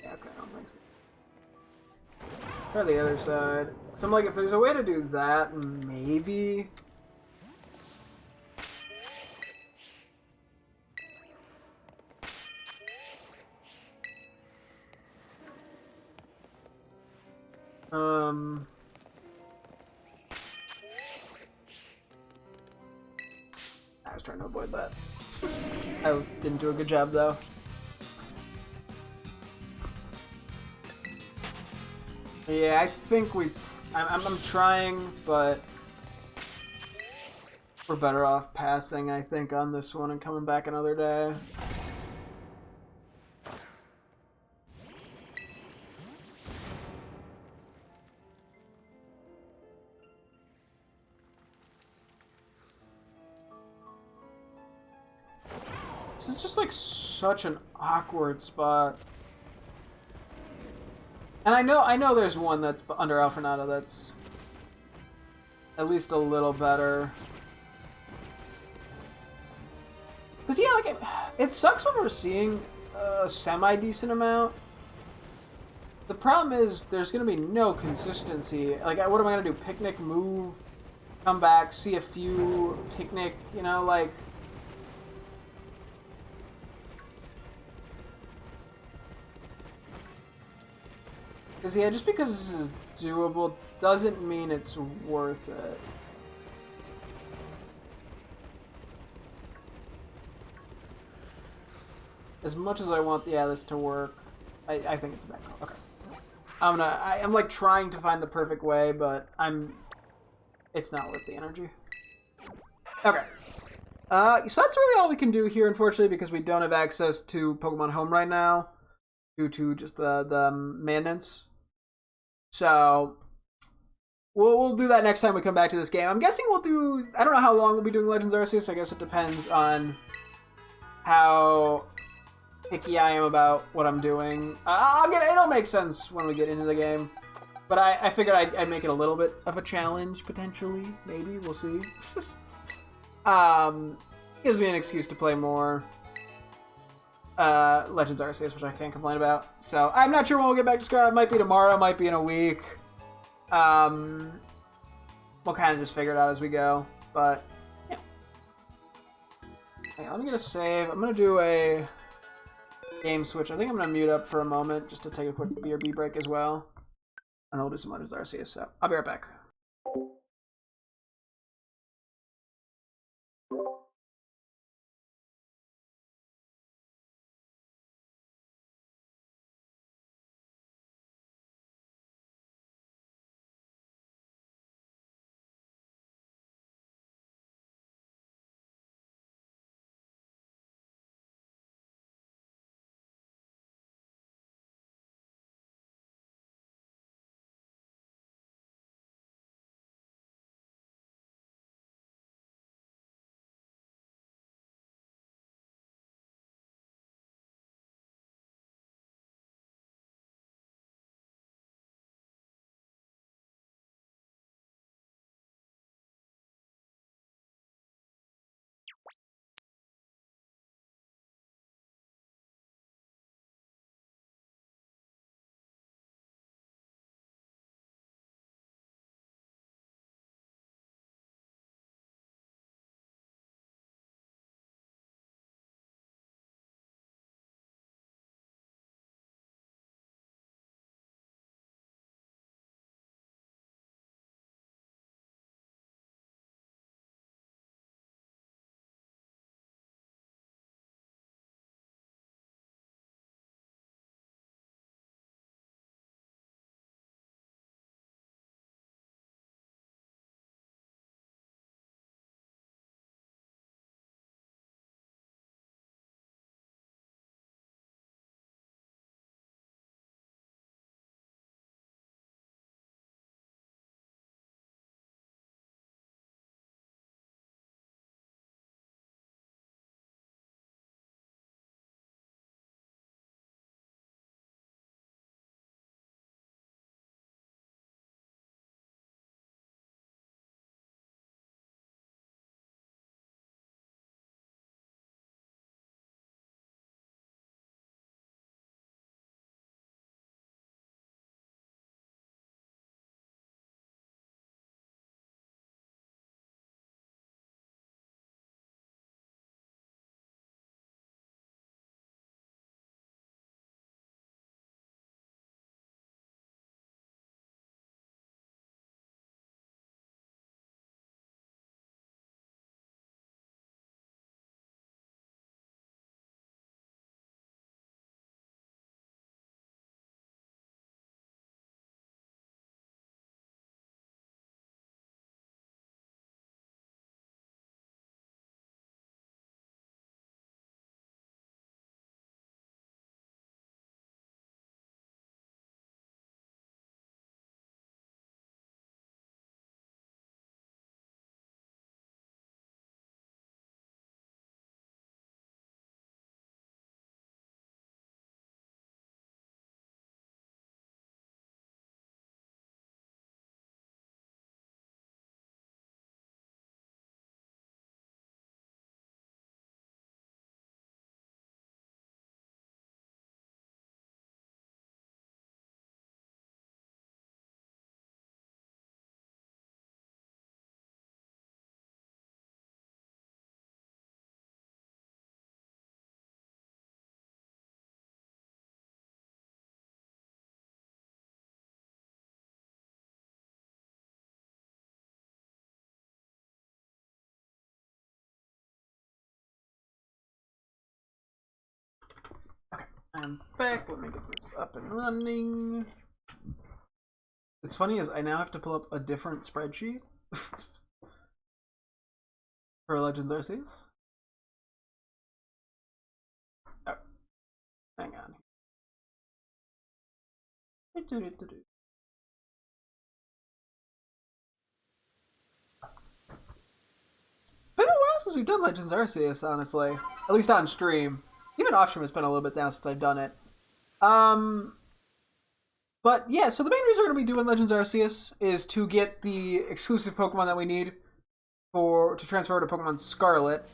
Yeah, okay, I don't think so. Try the other side. So I'm like, if there's a way to do that, maybe. I was trying to avoid that. I didn't do a good job though. Yeah, I think I'm trying, but we're better off passing, I think, on this one and coming back another day. This is just like such an awkward spot. And I know there's one that's under Alfornada that's at least a little better. Because, yeah, like, it sucks when we're seeing a semi-decent amount. The problem is there's going to be no consistency. Like, what am I going to do? Picnic, move, come back, see a few, picnic, you know, like... Because, yeah, just because this is doable doesn't mean it's worth it. As much as I want the Atlas to work, I think it's a bad call. Okay. I'm like trying to find the perfect way, but it's not worth the energy. Okay. So that's really all we can do here, unfortunately, because we don't have access to Pokemon Home right now due to just the maintenance. So we'll do that next time we come back to this game. I'm guessing we'll do... I don't know how long we'll be doing Legends Arceus. I guess it depends on how picky I am about what I'm doing. It'll make sense when we get into the game. But I figured I'd make it a little bit of a challenge, potentially. Maybe. We'll see. Gives me an excuse to play more Legends Arceus, which I can't complain about. So, I'm not sure when we'll get back to Scarlet. It might be tomorrow, might be in a week. We'll kind of just figure it out as we go. But, yeah. Okay, let me get a save. I'm going to do a game switch. I think I'm going to mute up for a moment just to take a quick BRB break as well. And then we'll do some Legends Arceus. So, I'll be right back. I'm back. Let me get this up and running. It's funny is I now have to pull up a different spreadsheet for Legends Arceus. Oh, hang on. Been a while since we've done Legends Arceus, honestly. At least on stream. Even off stream, it's been a little bit down since I've done it. But yeah, so the main reason we're going to be doing Legends Arceus is to get the exclusive Pokemon that we need to transfer to Pokemon Scarlet.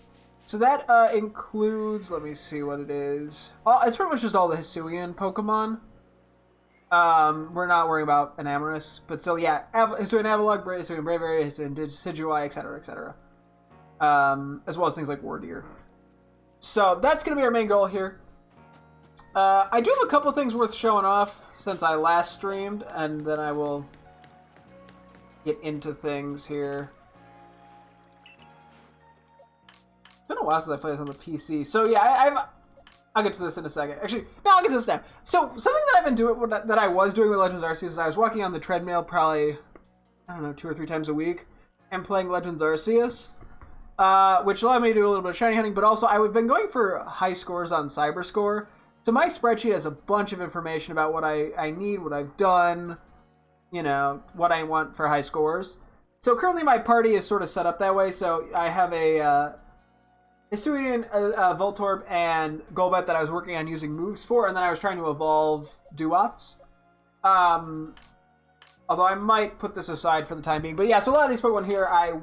So that includes, let me see what it is. It's pretty much just all the Hisuian Pokemon. We're not worrying about Enamorus, but so yeah, Hisuian Avalugg, Hisuian Braviary, Hisuian Decidueye, etc., etc. As well as things like Wardeer. So that's going to be our main goal here. I do have a couple things worth showing off since I last streamed, and then I will get into things here. It's been a while since I played this on the PC. So yeah, I'll get to this in a second. Actually, no, I'll get to this now. So something that I've been doing, that I was doing with Legends Arceus, is I was walking on the treadmill probably, I don't know, 2 or 3 times a week, and playing Legends Arceus. Which allowed me to do a little bit of shiny hunting, but also I've been going for high scores on Cyberscore. So my spreadsheet has a bunch of information about what I need, what I've done, you know, what I want for high scores. So currently my party is sort of set up that way. So I have a Hisuian, Voltorb, and Golbat that I was working on using moves for, and then I was trying to evolve Duats. Although I might put this aside for the time being. But yeah, so a lot of these Pokemon here I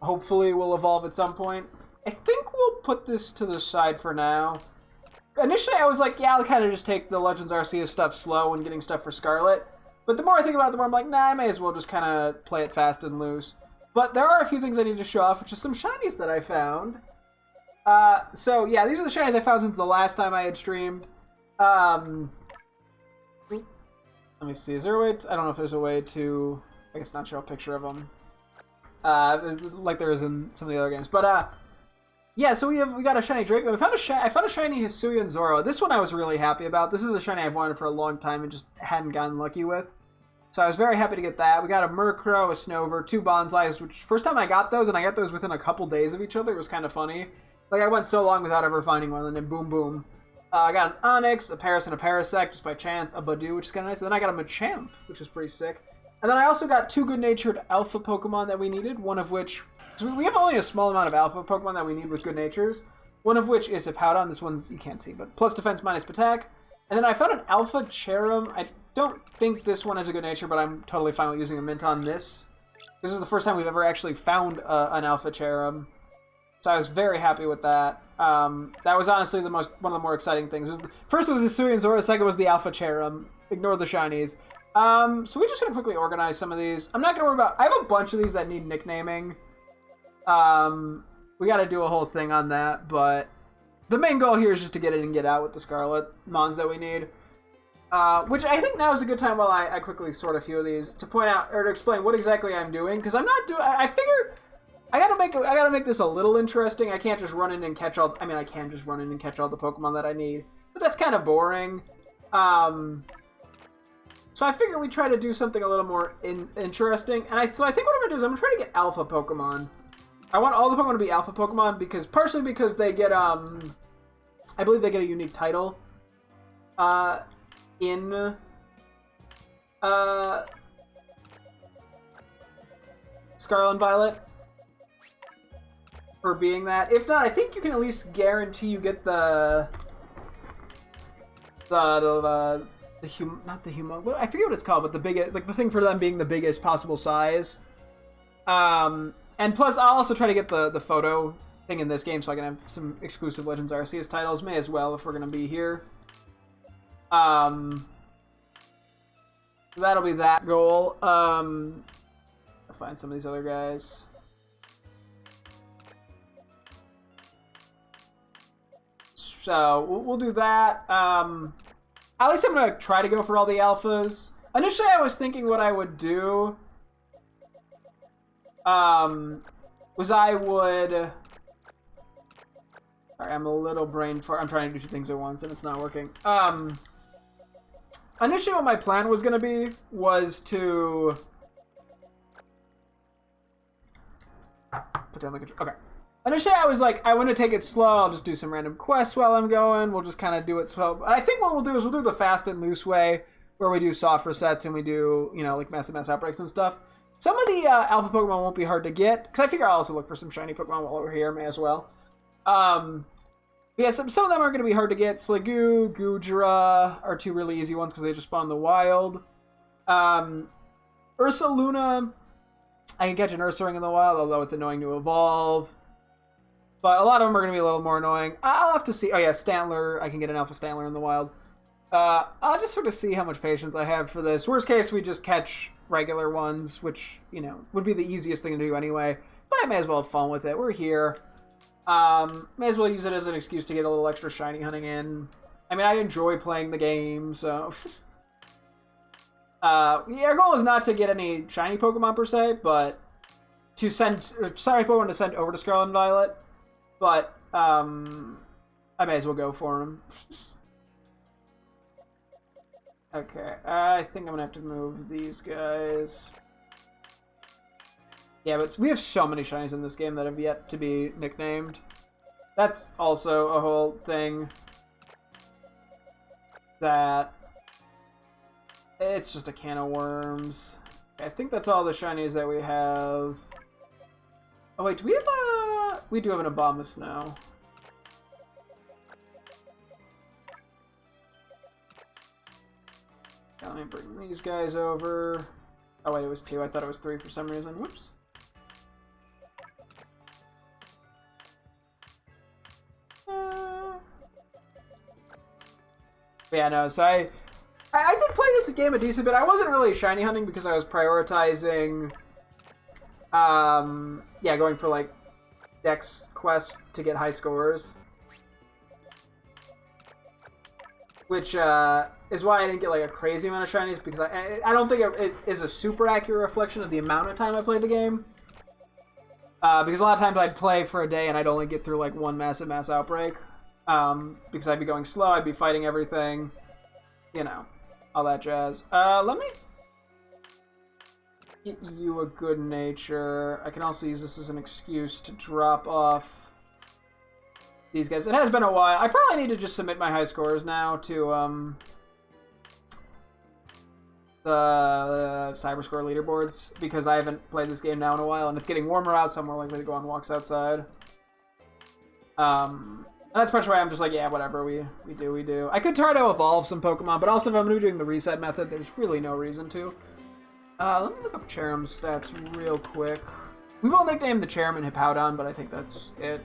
hopefully will evolve at some point. I think we'll put this to the side for now. Initially, I was like, yeah, I'll kind of just take the Legends Arceus stuff slow when getting stuff for Scarlet. But the more I think about it, the more I'm like, nah, I may as well just kind of play it fast and loose. But there are a few things I need to show off, which is some shinies that I found. So, yeah, these are the shinies I found since the last time I had streamed. Let me see, is there a way to, I don't know if there's a way to, I guess not show a picture of them. Like there is in some of the other games. But, yeah, so we got a shiny Drake. I found a shiny Hisuian Zoro. This one I was really happy about. This is a shiny I've wanted for a long time and just hadn't gotten lucky with. So I was very happy to get that. We got a Murkrow, a Snover, 2 Bonsais, which first time I got those, and I got those within a couple days of each other. It was kind of funny. Like, I went so long without ever finding one, and then boom, boom. I got an Onix, a Paras, and a Parasect, just by chance, a Badoo, which is kind of nice. And then I got a Machamp, which is pretty sick. And then I also got 2 good-natured Alpha Pokemon that we needed, one of which... So we have only a small amount of Alpha Pokemon that we need with good natures, one of which is a Hippowdon. This one's, you can't see, but plus defense, minus attack. And then I found an Alpha Cherim. I don't think this one has a good nature, but I'm totally fine with using a mint on this. This is the first time we've ever actually found an Alpha Cherim. So I was very happy with that. That was honestly one of the more exciting things. First was the Hisuian Zoro, second was the Alpha Cherim. Ignore the shinies. So we're just going to quickly organize some of these. I'm not going to worry about... I have a bunch of these that need nicknaming. We got to do a whole thing on that, but the main goal here is just to get in and get out with the Scarlet Mons that we need. Which I think now is a good time while I quickly sort a few of these to point out or to explain what exactly I'm doing, because I'm not doing... I figure I gotta make this a little interesting. I can't just run in and catch all... I mean, I can just run in and catch all the Pokemon that I need, but that's kind of boring. So I figure we try to do something a little more interesting, and so I think what I'm gonna do is I'm gonna try to get Alpha Pokemon. I want all the Pokemon to be Alpha Pokemon partially because they get I believe they get a unique title in Scarlet and Violet for being that. If not, I think you can at least guarantee you get not the humo. I forget what it's called, but the biggest, like the thing for them being the biggest possible size. And plus, I'll also try to get the photo thing in this game so I can have some exclusive Legends Arceus titles. May as well if we're going to be here. That'll be that goal. I'll find some of these other guys. So, we'll do that. At least I'm going to try to go for all the alphas. Initially, I was thinking what I would do... was I would... Sorry, I'm a little brain fart. I'm trying to do two things at once and it's not working. Initially what my plan was going to be was to... Put down the control. Okay. Initially I was like, I want to take it slow. I'll just do some random quests while I'm going. We'll just kind of do it slow. But I think what we'll do is we'll do the fast and loose way, where we do soft resets and we do, you know, like massive mass outbreaks and stuff. Some of the alpha Pokemon won't be hard to get, because I figure I'll also look for some shiny Pokemon while we're here, may as well. Yeah, some of them are going to be hard to get. Sliggoo, Goodra are two really easy ones because they just spawn in the wild. Ursaluna, I can catch an Ursaring in the wild, although it's annoying to evolve. But a lot of them are going to be a little more annoying. I'll have to see. Oh yeah, Stantler, I can get an Alpha Stantler in the wild. I'll just sort of see how much patience I have for this. Worst case, we just catch regular ones, which, you know, would be the easiest thing to do anyway. But I may as well have fun with it. We're here. May as well use it as an excuse to get a little extra shiny hunting in. I mean, I enjoy playing the game, so... yeah, our goal is not to get any shiny Pokemon per se, but to send shiny Pokemon to send over to Scarlet and Violet. But, I may as well go for them. Okay, I think I'm gonna have to move these guys. Yeah, but we have so many shinies in this game that have yet to be nicknamed. That's also a whole thing that it's just a can of worms. I think that's all the shinies that we have. Oh wait, do we have a... We do have an Abomasnow now. Let me bring these guys over. Oh wait, it was 2. I thought it was 3 for some reason. Whoops. Yeah, no, so I did play this game a decent bit. I wasn't really shiny hunting because I was prioritizing, yeah, going for, like, Dex quests to get high scores. Which, is why I didn't get, like, a crazy amount of shinies, because I don't think it is a super accurate reflection of the amount of time I played the game. Because a lot of times I'd play for a day and I'd only get through, like, one massive mass outbreak. Because I'd be going slow, I'd be fighting everything, you know, all that jazz. Let me get you a good nature. I can also use this as an excuse to drop off these guys. It has been a while. I probably need to just submit my high scores now to, the Cyberscore leaderboards, because I haven't played this game now in a while, and it's getting warmer out, so I'm more likely to go on walks outside. And that's partially why I'm just like, yeah, whatever, we do. I could try to evolve some Pokemon, but also if I'm going to be doing the reset method, there's really no reason to. Let me look up Cherrim's stats real quick. We will nickname the Cherrim Hippowdon, but I think that's it.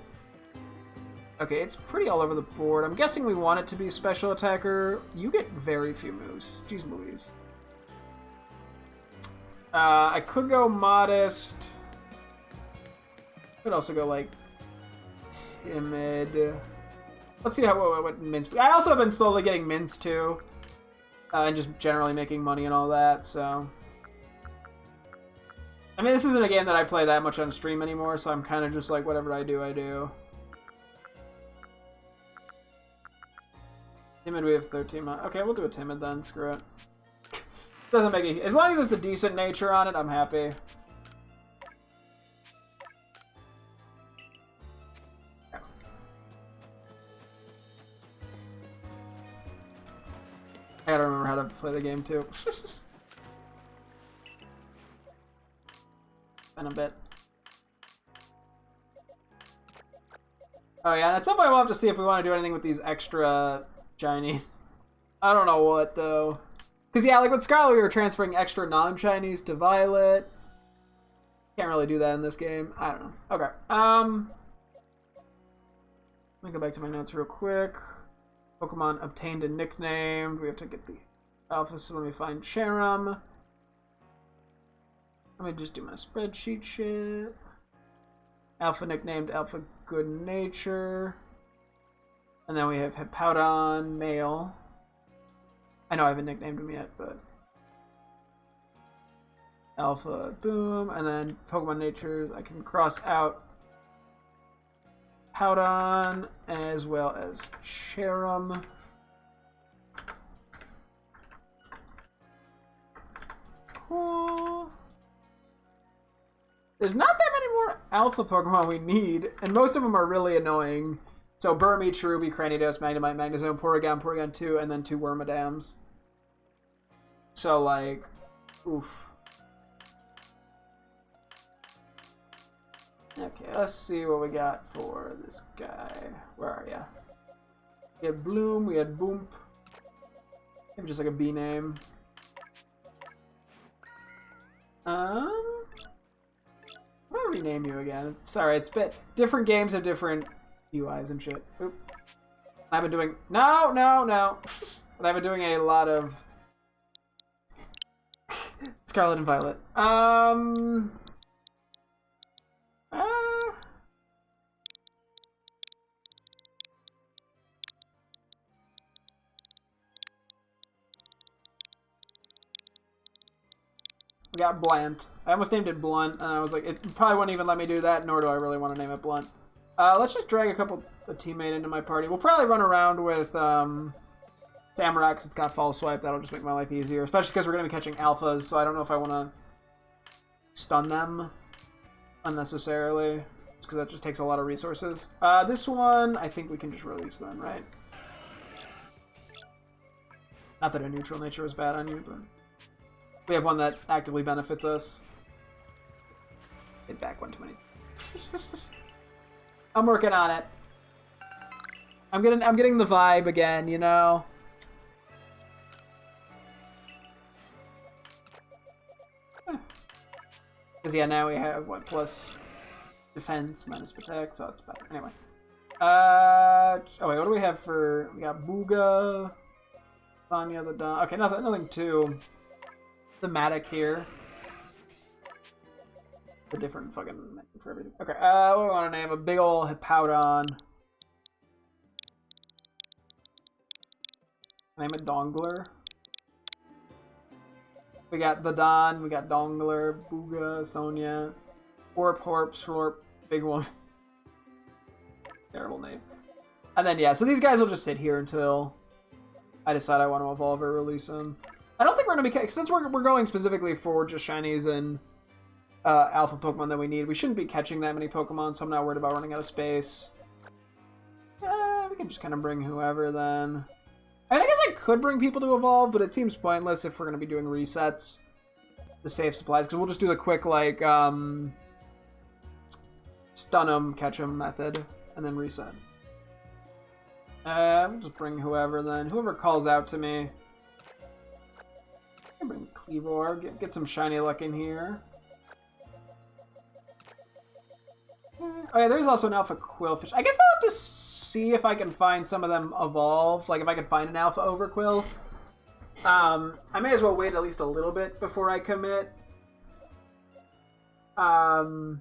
Okay, it's pretty all over the board. I'm guessing we want it to be special attacker. You get very few moves. Jeez Louise. I could go modest. Could also go, like, timid. Let's see what mints. I also have been slowly getting mints too, and just generally making money and all that. So, I mean, this isn't a game that I play that much on stream anymore, so I'm kind of just like, whatever I do, I do. Timid, we have 13. Okay, we'll do a timid then. Screw it. Doesn't make it. As long as it's a decent nature on it, I'm happy. I gotta remember how to play the game too. Been a bit. Oh yeah, and at some point we'll have to see if we want to do anything with these extra shinies. I don't know what though. Cause yeah, like with Scarlet we were transferring extra non-shinies to Violet. Can't really do that in this game. I don't know. Okay. Let me go back to my notes real quick. Pokemon obtained and nicknamed. We have to get the alpha, so let me find Cherrim. Let me just do my spreadsheet shit. Alpha nicknamed, Alpha Good Nature. And then we have Hippowdon, male. I know I haven't nicknamed him yet, but... Alpha, boom. And then Pokemon Natures, I can cross out Hippowdon, as well as Cherum. Cool. There's not that many more alpha Pokemon we need, and most of them are really annoying. So Burmy, Cherubi, Cranidos, Magnemite, Magnezone, Porygon, Porygon 2, and then 2 Wormadams. So, like, oof. Okay, let's see what we got for this guy. Where are ya? We had Bloom, we had Boomp. Maybe just like a B name. What do I rename you again? Sorry, it's been different games have different UIs and shit. Oop. I've been doing no. But I've been doing a lot of Scarlet and Violet. We got Blunt. I almost named it Blunt, and I was like, it probably wouldn't even let me do that, nor do I really want to name it Blunt. Let's just drag a teammate into my party. We'll probably run around with Samurott, because it's got Fall Swipe. That'll just make my life easier, especially because we're going to be catching alphas, so I don't know if I want to stun them unnecessarily, because that just takes a lot of resources. This one, I think we can just release them, right? Not that a neutral nature is bad on you, but we have one that actively benefits us. Hit back one too many. I'm working on it. I'm getting the vibe again, you know. Because yeah, now we have what, plus defense minus protect, so it's better. Anyway. Oh wait, what do we have for? We got Booga, Vanya the Don. Okay, nothing too thematic here. A different fucking menu for everything. Okay, what do we want to name? A big ol' Hippowdon. Name it Dongler. We got the Don, we got Dongler, Booga, Sonia, Orp, Horp, Slorp, big one. Terrible names. And then, yeah, so these guys will just sit here until I decide I want to evolve or release them. I don't think we're going to be... Since we're going specifically for just shinies and alpha Pokemon that we need, we shouldn't be catching that many Pokemon, so I'm not worried about running out of space. We can just kind of bring whoever then. I guess I could bring people to evolve, but it seems pointless if we're going to be doing resets to save supplies, because we'll just do the quick, like, stun them, catch them method, and then reset. We'll just bring whoever then. Whoever calls out to me. I can bring Cleavor, get some shiny luck in here. Oh yeah, there's also an alpha Quillfish. I guess I'll have to see if I can find some of them evolved. Like if I can find an alpha Overquill. I may as well wait at least a little bit before I commit. Okay.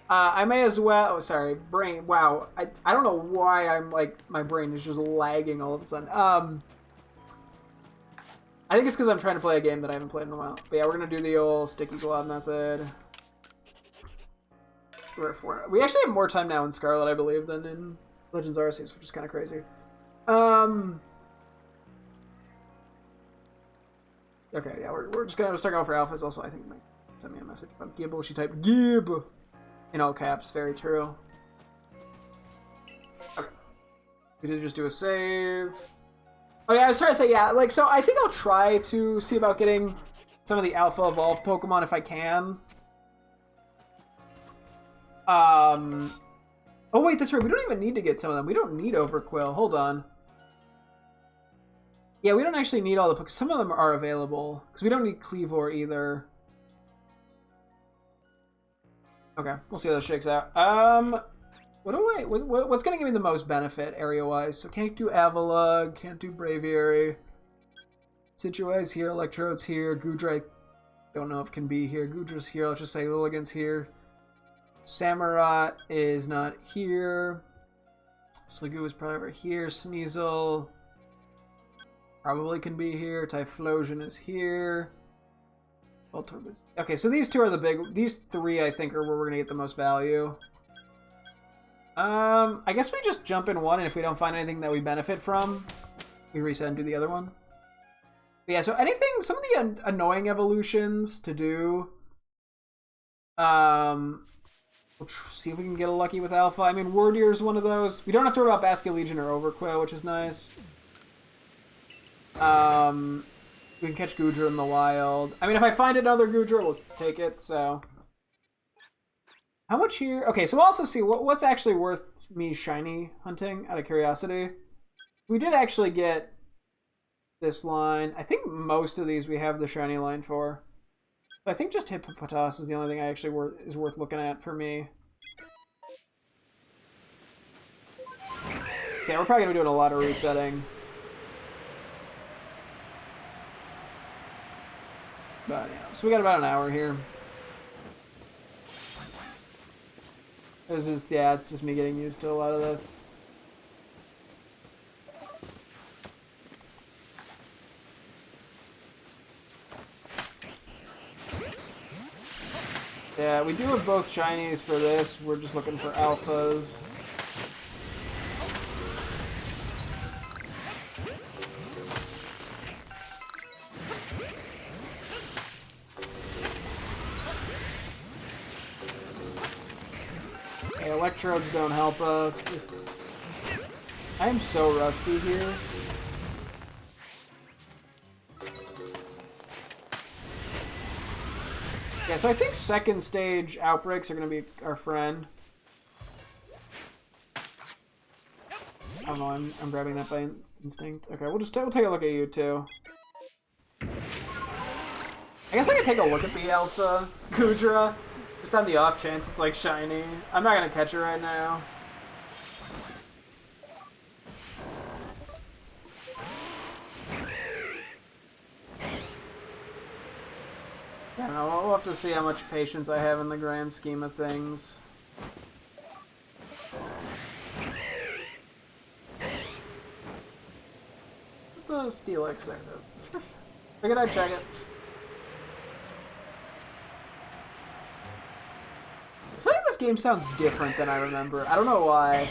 I may as well... Oh, sorry. Brain. Wow. I don't know why I'm like... My brain is just lagging all of a sudden. I think it's because I'm trying to play a game that I haven't played in a while. But yeah, we're going to do the old Sticky Glove method. We actually have more time now in Scarlet, I believe, than in Legends Arceus, which is kind of crazy. Okay, yeah, we're just going to start going for alphas. Also, I think Mike sent me a message about Gibble. She typed Gib in all caps. Very true. Okay. We did just do a save. Oh yeah, I was trying to say, yeah, like, so I think I'll try to see about getting some of the alpha evolved Pokemon if I can. Oh wait, that's right, we don't even need to get some of them. We don't need Overquill, hold on. Yeah, we don't actually need all the Pokemon. Some of them are available, because we don't need Cleavor either. Okay, we'll see how this shakes out. What's going to give me the most benefit area-wise? So can't do Avalugg, can't do Braviary. Situi's here, Electrode's here, Goodra, don't know if can be here. Goodra's here, let's just say Lilligant's here. Samurott is not here. Sliggoo is probably over here. Sneasel probably can be here. Typhlosion is here. Voltorbas. Okay, so these two are the big... These three, I think, are where we're going to get the most value. I guess we just jump in one, and if we don't find anything that we benefit from, we reset and do the other one. But yeah, so anything... Some of the annoying evolutions to do... We'll see if we can get a lucky with Alpha. I mean, Wardeer is one of those. We don't have to worry about Basket Legion or Overquill, which is nice. We can catch Goodra in the wild. I mean, if I find another Goodra, we'll take it, so... How much here? Okay, so we'll also see what's actually worth me shiny hunting, out of curiosity. We did actually get this line. I think most of these we have the shiny line for. I think just Hippopotas is the only thing I actually is worth looking at for me. So yeah, we're probably going to be doing a lot of resetting. But yeah, so we got about an hour here. It's just, yeah, it's just me getting used to a lot of this. Yeah, we do have both shinies for this. We're just looking for alphas. Okay, electrodes don't help us. I am so rusty here. Yeah, so I think second stage outbreaks are going to be our friend. I don't know, I'm grabbing that by instinct. Okay, we'll take a look at you too. I guess I could take a look at the Alpha Goodra, just on the off chance it's like shiny. I'm not going to catch it right now. I don't know, we'll have to see how much patience I have in the grand scheme of things. Where's the Steelix? There it is. Figured I'd check it. I feel like this game sounds different than I remember. I don't know why.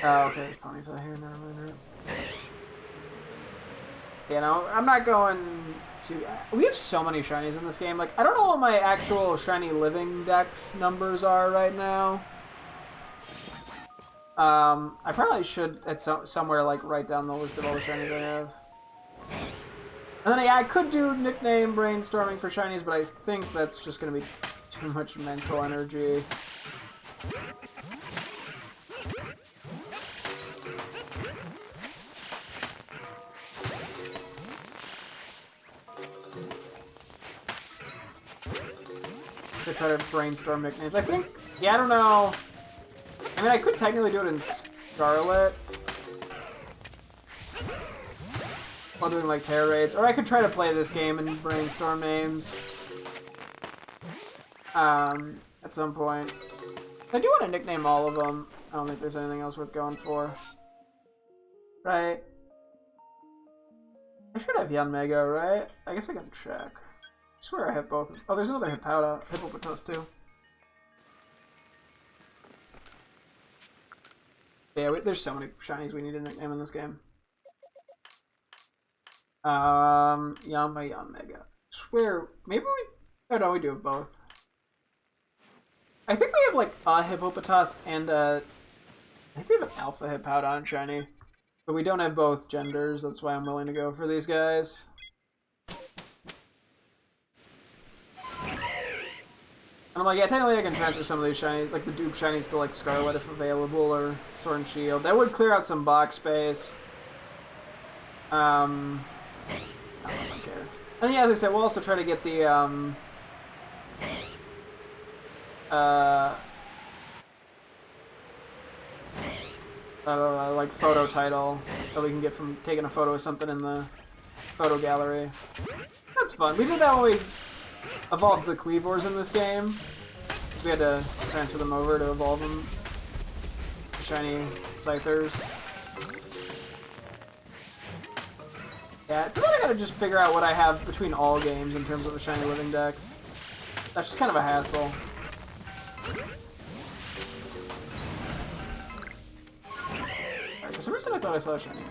Oh, okay, there's ponies out here. Never mind. You know, I'm not going to... We have so many shinies in this game. Like, I don't know what my actual shiny living dex numbers are right now. I probably should, at somewhere, like, write down the list of all the shinies I have. And then, yeah, I could do nickname brainstorming for shinies, but I think that's just going to be too much mental energy. To try to brainstorm nicknames. I think, yeah, I don't know. I mean, I could technically do it in Scarlet. While doing, like, Terror Raids. Or I could try to play this game and brainstorm names. At some point. I do want to nickname all of them. I don't think there's anything else worth going for. Right? I should have Yanmega, right? I guess I can check. I swear I have both. Oh, there's another Hippopotas too. Yeah, there's so many shinies we need to nickname in this game. Yanmega. Swear, maybe we... Oh no, we do have both. I think we have like a Hippopotas and a... I think we have an Alpha Hippowdon shiny. But we don't have both genders, that's why I'm willing to go for these guys. And I'm like, yeah, technically I can transfer some of these shinies, like the dupe shinies to like Scarlet if available, or Sword and Shield. That would clear out some box space. I don't care. And yeah, as I said, we'll also try to get the, like photo title that we can get from taking a photo of something in the photo gallery. That's fun. We did that when we evolved the Cleavors in this game. We had to transfer them over to evolve them. Shiny Scythers. Yeah, it's I gotta just figure out what I have between all games in terms of the shiny living dex. That's just kind of a hassle. Right, for some reason I thought I saw a shiny.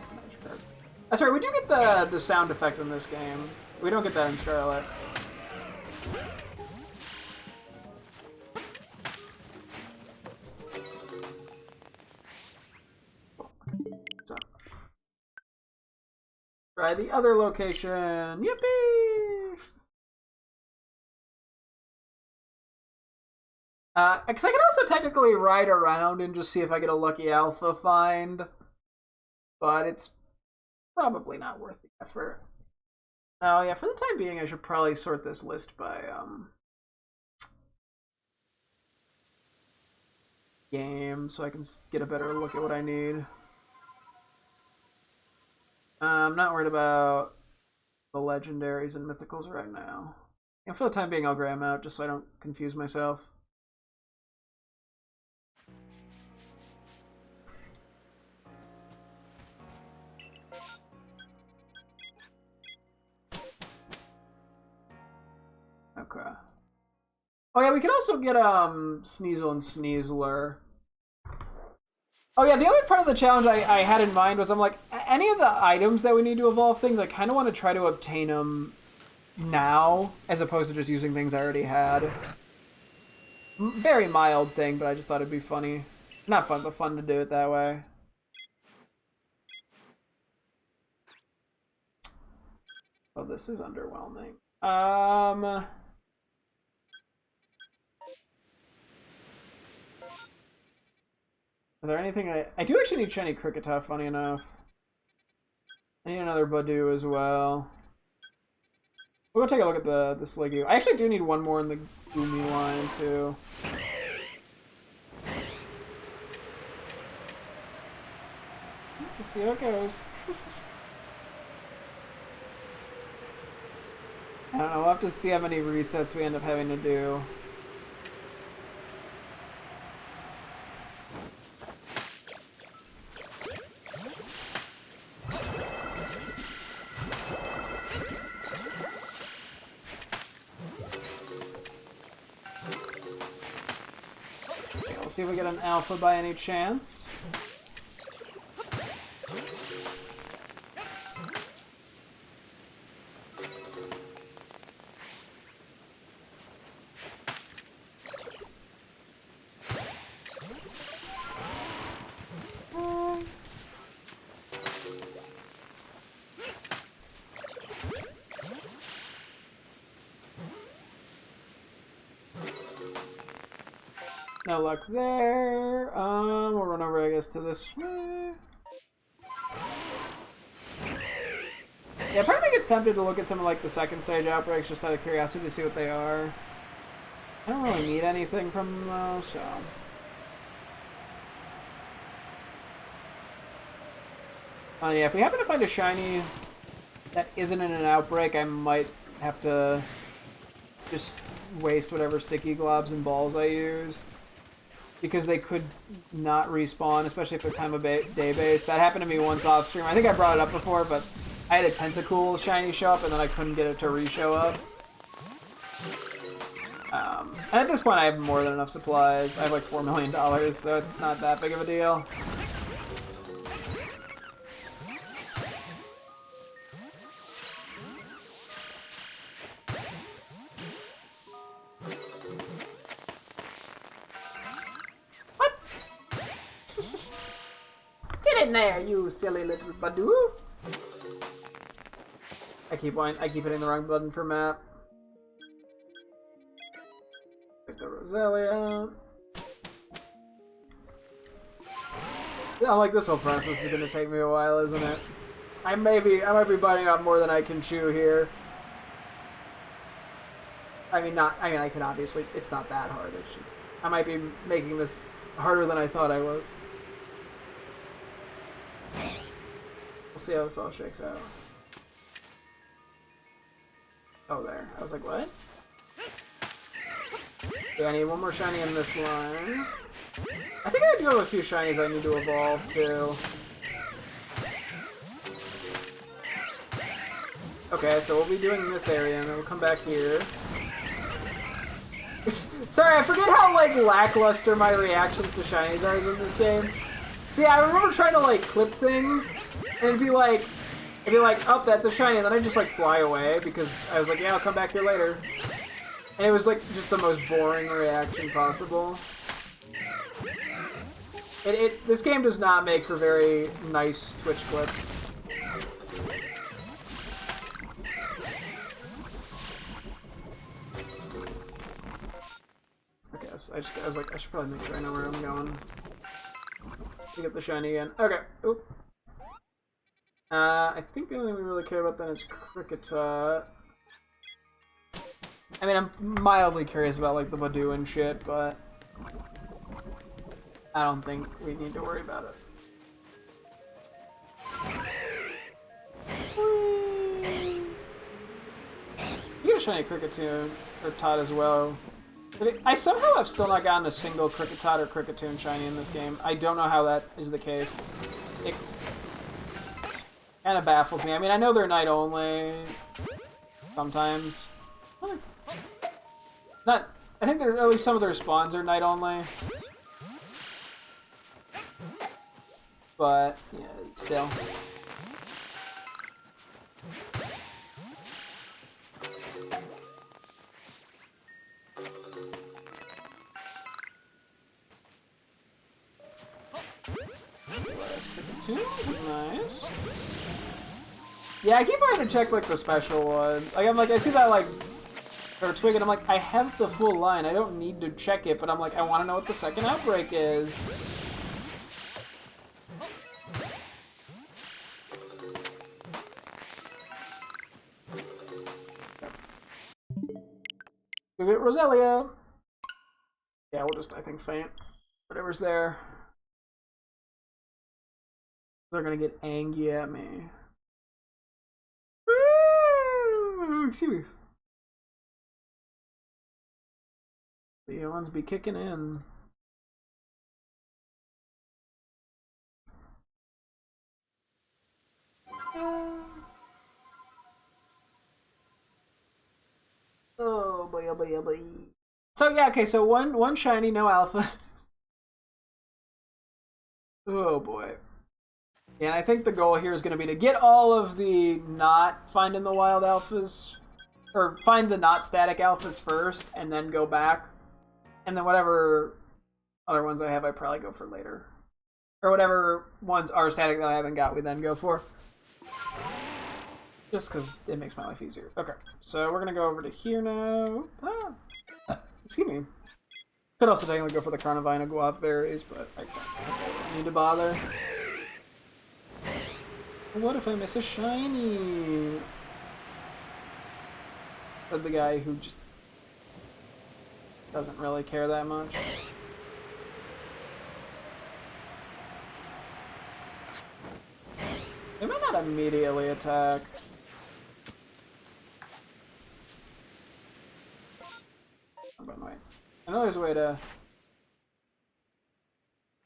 That's right, we do get the sound effect in this game. We don't get that in Scarlet. So. Try the other location. Yippee! Because I can also technically ride around and just see if I get a lucky alpha find. But it's probably not worth the effort. Oh yeah, for the time being, I should probably sort this list by, game, so I can get a better look at what I need. I'm not worried about the legendaries and mythicals right now. And for the time being, I'll gray them out just so I don't confuse myself. Okay. Oh yeah, we can also get Sneasel and Sneasler. Oh yeah, the other part of the challenge I had in mind was I'm like, any of the items that we need to evolve things, I kind of want to try to obtain them now, as opposed to just using things I already had. Very mild thing, but I just thought it'd be funny. Not fun, but fun to do it that way. Oh, this is underwhelming. Are there anything I do actually need shiny Cricketah, funny enough. I need another Badoo as well. We'll go take a look at the Sliggoo. I actually do need one more in the Goomy line, too. Let's see how it goes. I don't know, we'll have to see how many resets we end up having to do. See if we get an alpha by any chance. No luck there. We'll run over, I guess, to this way. Yeah, part of me gets tempted to look at some of like the second stage outbreaks just out of curiosity to see what they are. I don't really need anything from them though, so. Yeah, if we happen to find a shiny that isn't in an outbreak, I might have to just waste whatever sticky globs and balls I use. Because they could not respawn, especially if they're time of day based. That happened to me once off stream. I think I brought it up before, but I had a Tentacool shiny show up and then I couldn't get it to re-show up. And at this point I have more than enough supplies. I have like $4 million, so it's not that big of a deal. Get in there, you silly little Badoo! I keep hitting the wrong button for map. Pick the Roselia. Yeah, like this whole process is gonna take me a while, isn't it? I might be biting off more than I can chew here. I can obviously, it's not that hard, it's just, I might be making this harder than I thought I was. We'll see how this all shakes out. Oh, there. I was like, what? Yeah, I need one more shiny in this line. I think I do have a few shinies I need to evolve too. Okay, so we'll be doing this area, and then we'll come back here. Sorry, I forget how, like, lackluster my reactions to shinies are in this game. See, I remember trying to, like, clip things, and it'd be like, oh, that's a shiny, and then I'd just, like, fly away, because I was like, yeah, I'll come back here later. And it was, like, just the most boring reaction possible. This game does not make for very nice Twitch clips. Okay, so I was like, I should probably make sure I know where I'm going to get the shiny again. Okay. Oop. I think the only thing we really care about then is Kricketot. I mean, I'm mildly curious about, like, the Badoo and shit, but I don't think we need to worry about it. You get a shiny Kricketot or Tot as well. I somehow have still not gotten a single Kricketot or Kricketot shiny in this game. I don't know how that is the case. It kind of baffles me. I mean, I know they're night only sometimes. Not. I think at least some of their spawns are night only. But yeah, still. Nice. Yeah, I keep trying to check, like, the special one. Like, I'm like, I see that, like, or twig, and I'm like, I have the full line. I don't need to check it, but I'm like, I want to know what the second outbreak is. We get Roselia. Yeah, we'll just, I think, faint. Whatever's there. They're gonna get angry at me. Excuse me. The yawns be kicking in. Oh boy, oh boy, oh boy. So yeah, okay, so one shiny, no alpha. Oh boy. Yeah, and I think the goal here is going to be to get all of the not find in the wild alphas, or find the not static alphas first, and then go back. And then whatever other ones I have, I probably go for later. Or whatever ones are static that I haven't got, we then go for. Just because it makes my life easier. Okay, so we're going to go over to here now. Excuse me. Could also technically go for the Carnivina Guap berries, but I don't need to bother. What if I miss a shiny? Said the guy who just doesn't really care that much. They might not immediately attack. Oh, but wait. I know there's a way to...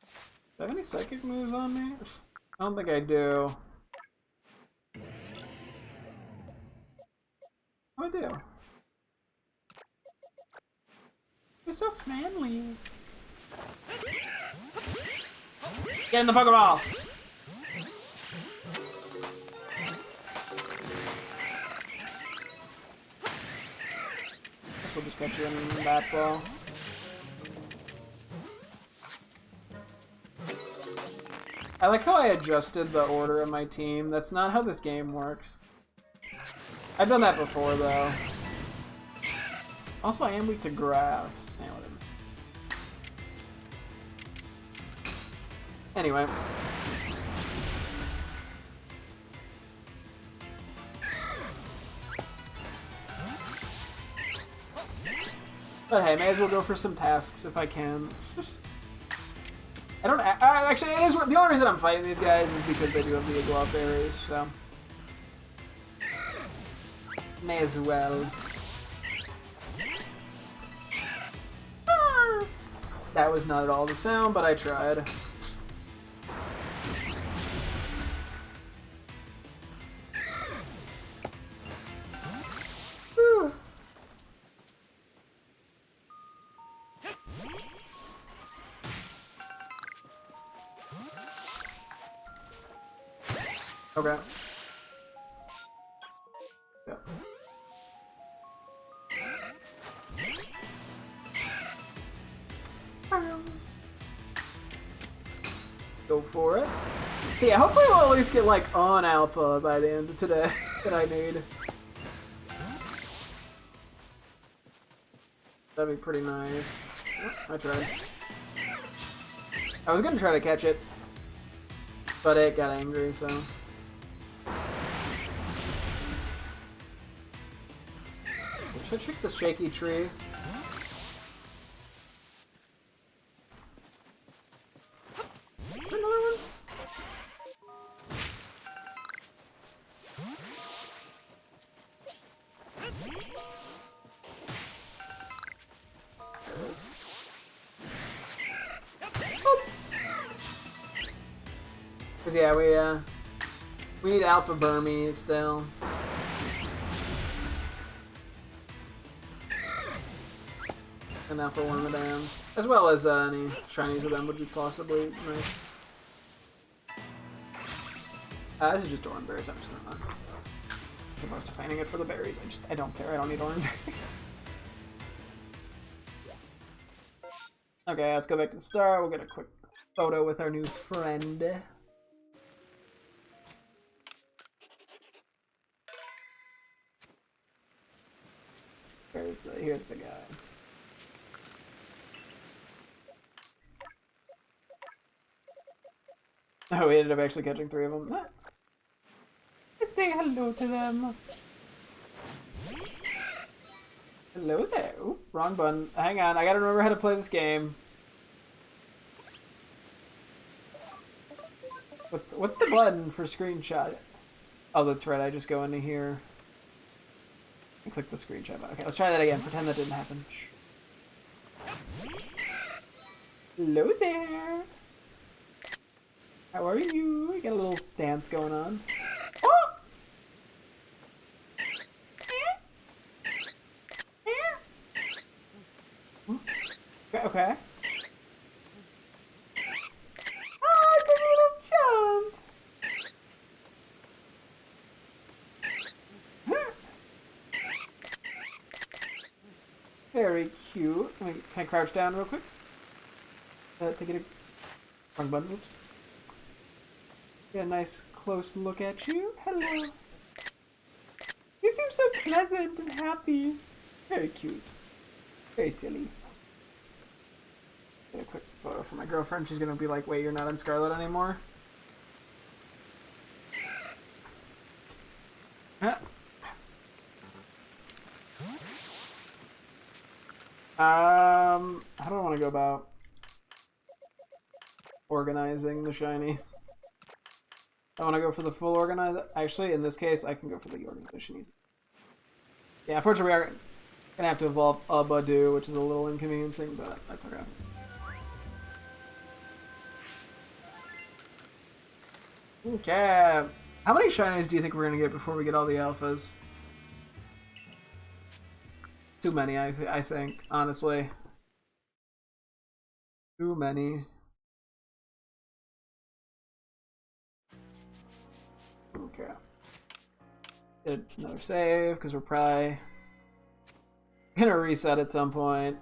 Do I have any psychic moves on me? I don't think I do. Oh, I do. You're so manly. Get in the Pokeball! Guess we'll just get you in that ball. I like how I adjusted the order of my team. That's not how this game works. I've done that before, though. Also, I am weak to grass. Yeah, whatever. Anyway. But hey, may as well go for some tasks if I can. I don't... actually, it is, the only reason I'm fighting these guys is because they do have the Igloo berries, so... May as well. That was not at all the sound, but I tried. Okay. Yeah. Go for it. So yeah, hopefully we'll at least get like on alpha by the end of today that I need. That'd be pretty nice. Oh, I tried. I was gonna try to catch it, but it got angry, so. Should I check the shaky tree? Another one? Cause yeah, we need Alpha Burmy still. And Alpha Wormadam, as well as any shinies of them would be possibly nice. This is just orange berries. I'm just gonna as opposed to finding it for the berries. I don't care. I don't need orange berries. Okay, let's go back to the start. We'll get a quick photo with our new friend. Here's the guy. Oh, we ended up actually catching 3 of them. Let's say hello to them. Hello there. Ooh, wrong button. Hang on, I gotta remember how to play this game. What's the button for screenshot? Oh, that's right. I just go into here and click the screenshot button. Okay, let's try that again. Pretend that didn't happen. Hello there. How are you? We got a little dance going on. Oh! Okay. Oh, it's a little jump. Very cute. Can I crouch down real quick? To get a wrong button. Oops. Get a nice close look at you. Hello. You seem so pleasant and happy. Very cute. Very silly. Get a quick photo for my girlfriend. She's gonna be like, wait, you're not in Scarlet anymore? Huh? How do I want to go about organizing the shinies? I want to go for the full organize. Actually, in this case, I can go for the organization easy. Yeah, unfortunately, we are gonna have to evolve a Badu, which is a little inconveniencing, but that's okay. Okay. How many shinies do you think we're gonna get before we get all the alphas? Too many, I think, honestly. Too many. Okay. Get another save, because we're probably gonna reset at some point.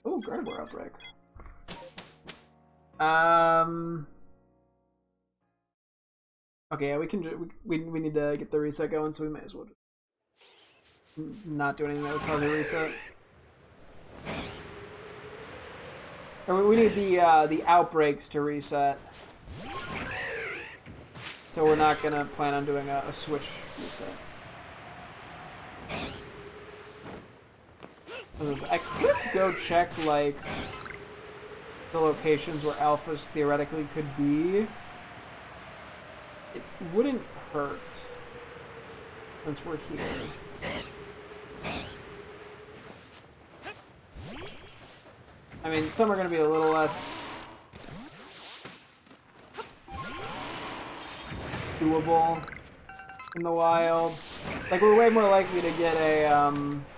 Oh, Gardevoir outbreak. Okay, yeah, we can. We need to get the reset going, so we may as well just not do anything that would cause a reset. Or we need the outbreaks to reset. So we're not gonna plan on doing a switch reset. I could go check like the locations where alphas theoretically could be. It wouldn't hurt since we're here. I mean, some are going to be a little less doable in the wild. Like, we're way more likely to get a,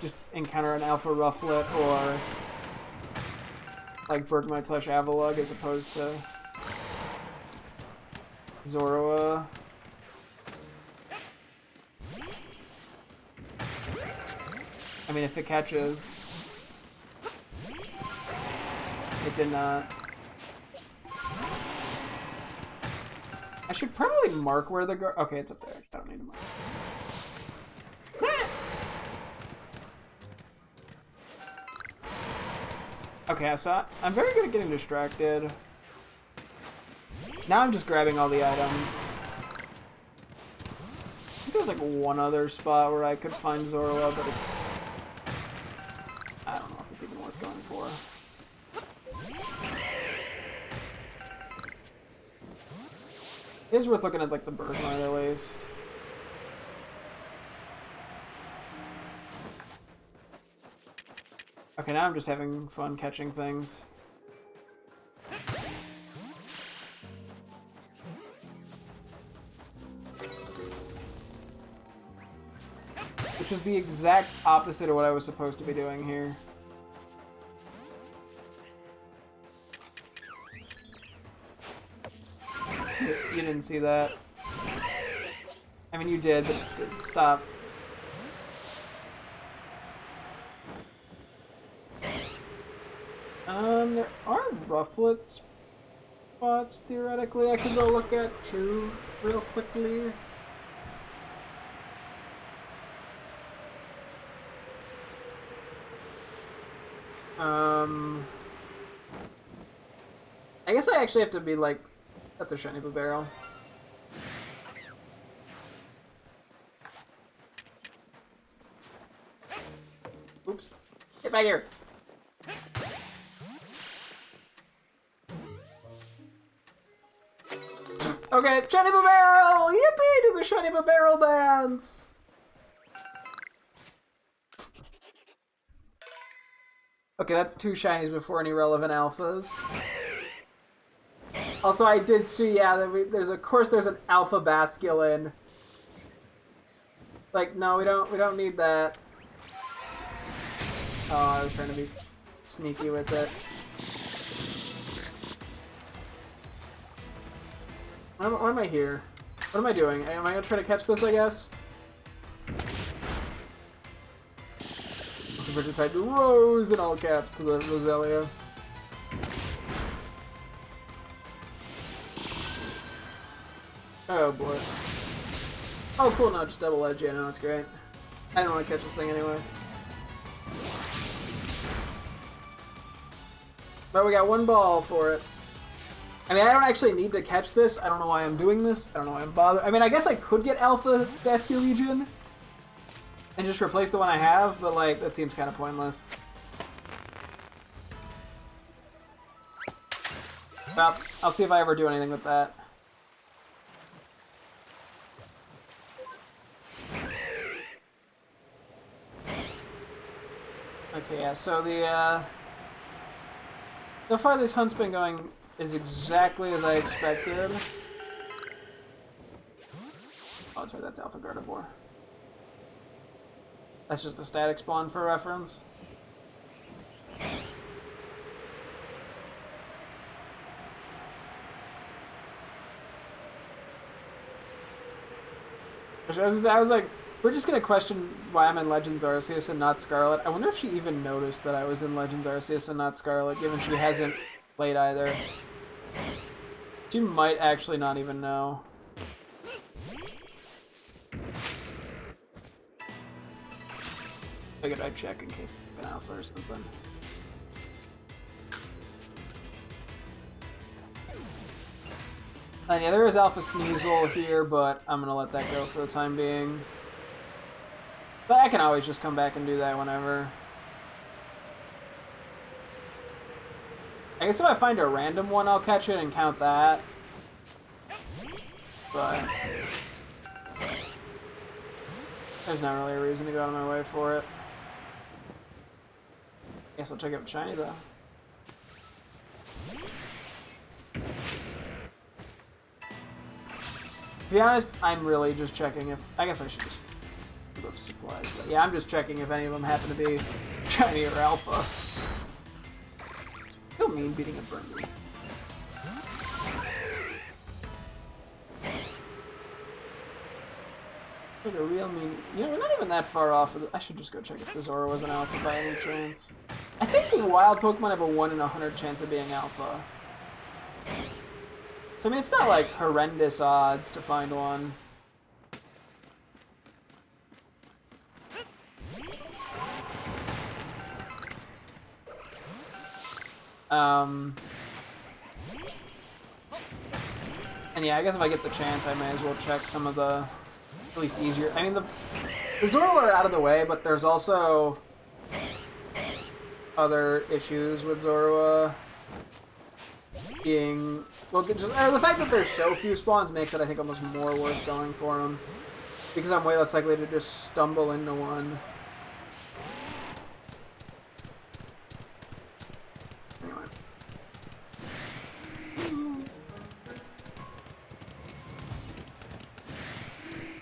just encounter an Alpha Rufflet or like Bergmite / Avalugg as opposed to Zorua. I mean, if it catches. It did not. I should probably mark where the guard. Okay, it's up there. I don't need to mark. Okay, so I'm very good at getting distracted. Now I'm just grabbing all the items. I think there's like one other spot where I could find Zorua, but it's... I don't know if it's even worth going for. It is worth looking at like the Bergmite at least. Okay, now I'm just having fun catching things. Which is the exact opposite of what I was supposed to be doing here. You didn't see that. I mean, you did, but stop. There are rufflet spots, theoretically, I could go look at, too, real quickly. I guess I actually have to be like, that's a shiny blue barrel. Oops. Get back here. Okay, shiny blue barrel! Yippee! Do the shiny blue barrel dance! Okay, that's 2 shinies before any relevant alphas. Also, I did see, yeah, there's an alpha Basculin. Like, no, we don't need that. Oh, I was trying to be sneaky with it. Why am I here? What am I doing? Am I gonna try to catch this, I guess? Virgin type Rose in all caps to the Roselia. Oh boy. Oh cool, no, just double edge, yeah, no, that's great. I didn't want to catch this thing anyway. But we got 1 ball for it. I mean, I don't actually need to catch this. I don't know why I'm doing this. I don't know why I'm bothered. I mean, I guess I could get Alpha Basculegion and just replace the one I have, but like, that seems kind of pointless. Well, I'll see if I ever do anything with that. Okay, yeah, so so far this hunt's been going is exactly as I expected. Oh, that's right, that's Alpha Gardevoir. That's just a static spawn for reference. I was like, we're just gonna question why I'm in Legends Arceus and not Scarlet. I wonder if she even noticed that I was in Legends Arceus and not Scarlet, given she hasn't played either. She might actually not even know. Figured I'd check in case it's an alpha or something. And yeah, there is Alpha Sneasel here, but I'm gonna let that go for the time being. But I can always just come back and do that whenever. I guess if I find a random one, I'll catch it and count that. But there's not really a reason to go out of my way for it. Guess I'll check out shiny though. To be honest, I'm really just checking if... I guess I should just look up supplies. But yeah, I'm just checking if any of them happen to be shiny or alpha. I feel real mean beating a Burnley. Like a real mean. You know, we're not even that far off of I should just go check if the Zora was an alpha by any chance. I think wild Pokemon have a 1 in 100 chance of being alpha. So I mean, it's not like horrendous odds to find one. And yeah, I guess if I get the chance, I may as well check some of the at least easier. I mean, the Zorua are out of the way, but there's also other issues with Zorua being well. Just, the fact that there's so few spawns makes it, I think, almost more worth going for them because I'm way less likely to just stumble into one.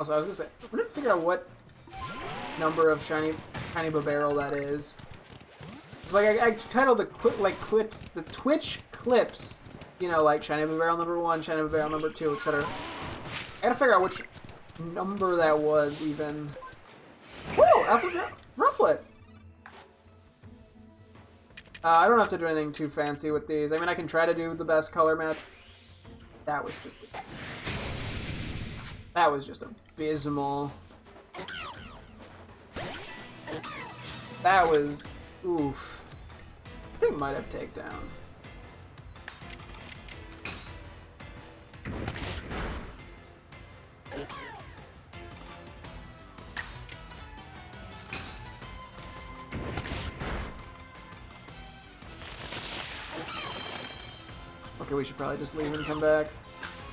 Also, I was gonna say, I didn't figure out what number of shiny Barrel that is. It's like I titled the Twitch clips, you know, like shiny Barrel number 1, shiny Barrel number 2, etc. I gotta figure out which number that was even. Whoa, Alpha Rufflet. I don't have to do anything too fancy with these. I mean, I can try to do the best color match. That was just abysmal. That was oof. This thing might have takedown. Okay, we should probably just leave and come back.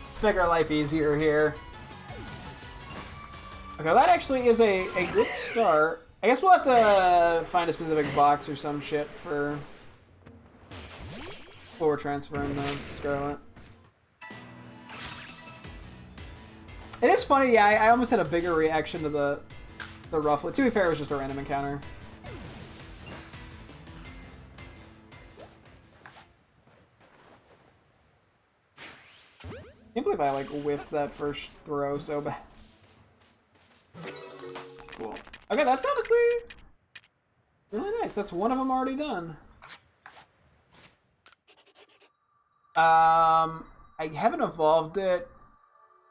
Let's make our life easier here. Okay, that actually is a good start. I guess we'll have to find a specific box or some shit for before we're transferring the Scarlet. It is funny, yeah, I almost had a bigger reaction to the Rufflet. To be fair, it was just a random encounter. I can't believe I like whiffed that first throw so bad. Cool. Okay, that's honestly really nice. That's one of them already done. I haven't evolved it,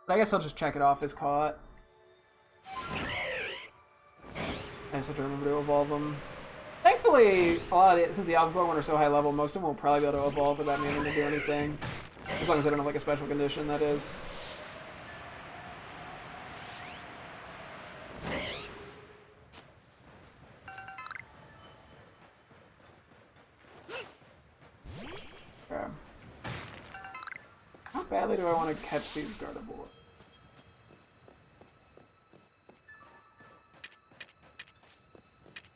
but I guess I'll just check it off as caught. I just have to remember to evolve them. Thankfully, a lot of since the Alpha Pokemon are so high level, most of them will probably be able to evolve without me having to do anything. As long as I don't have like a special condition, that is. Okay. How badly do I want to catch these Gardevoir?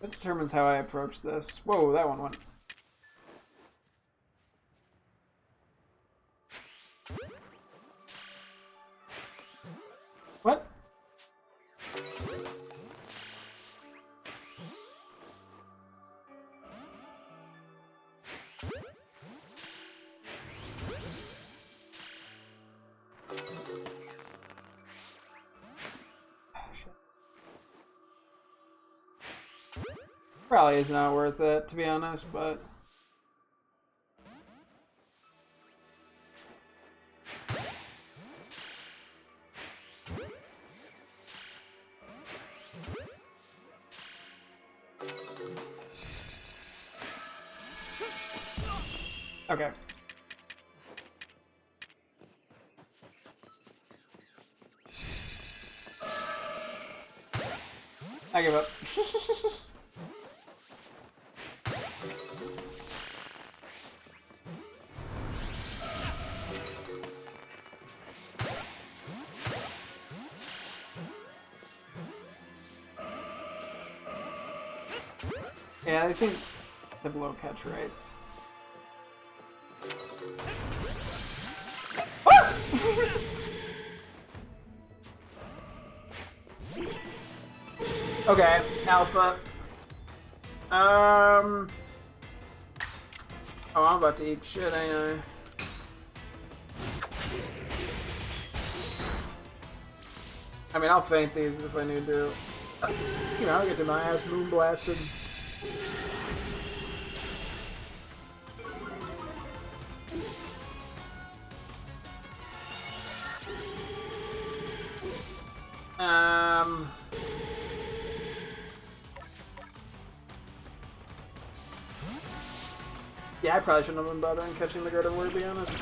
That determines how I approach this. Whoa, that one went. What? Probably is not worth it, to be honest, but... Okay. I give up. Yeah, they seem to have low catch rates. Okay, Alpha. Oh, I'm about to eat shit, ain't I? I mean, I'll feint these if I need to. You know, I'll get to my ass moon blasted. Yeah, I probably shouldn't have been bothering catching the Gardevoir, to be honest.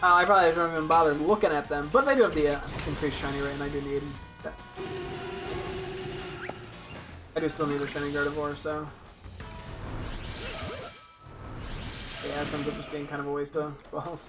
I probably shouldn't have even bothered looking at them, but they do have the increased shiny rate, and I do need that. I do still need a shiny Gardevoir, so. Yeah, it ends up just being kind of a waste of balls.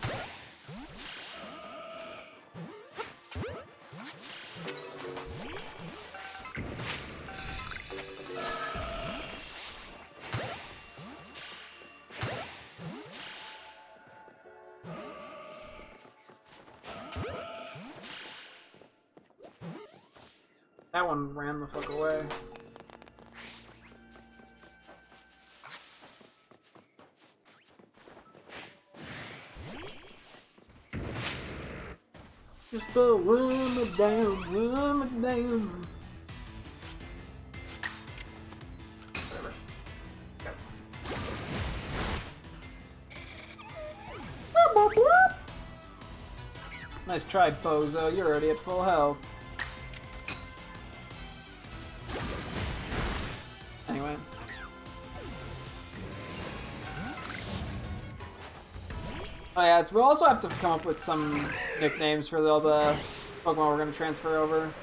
That one ran the fuck away. Just run me down, run me down. Whatever. Okay. Nice try, Bozo. You're already at full health. Anyway. Oh yeah, we'll also have to come up with some nicknames for all the Pokemon we're going to transfer over.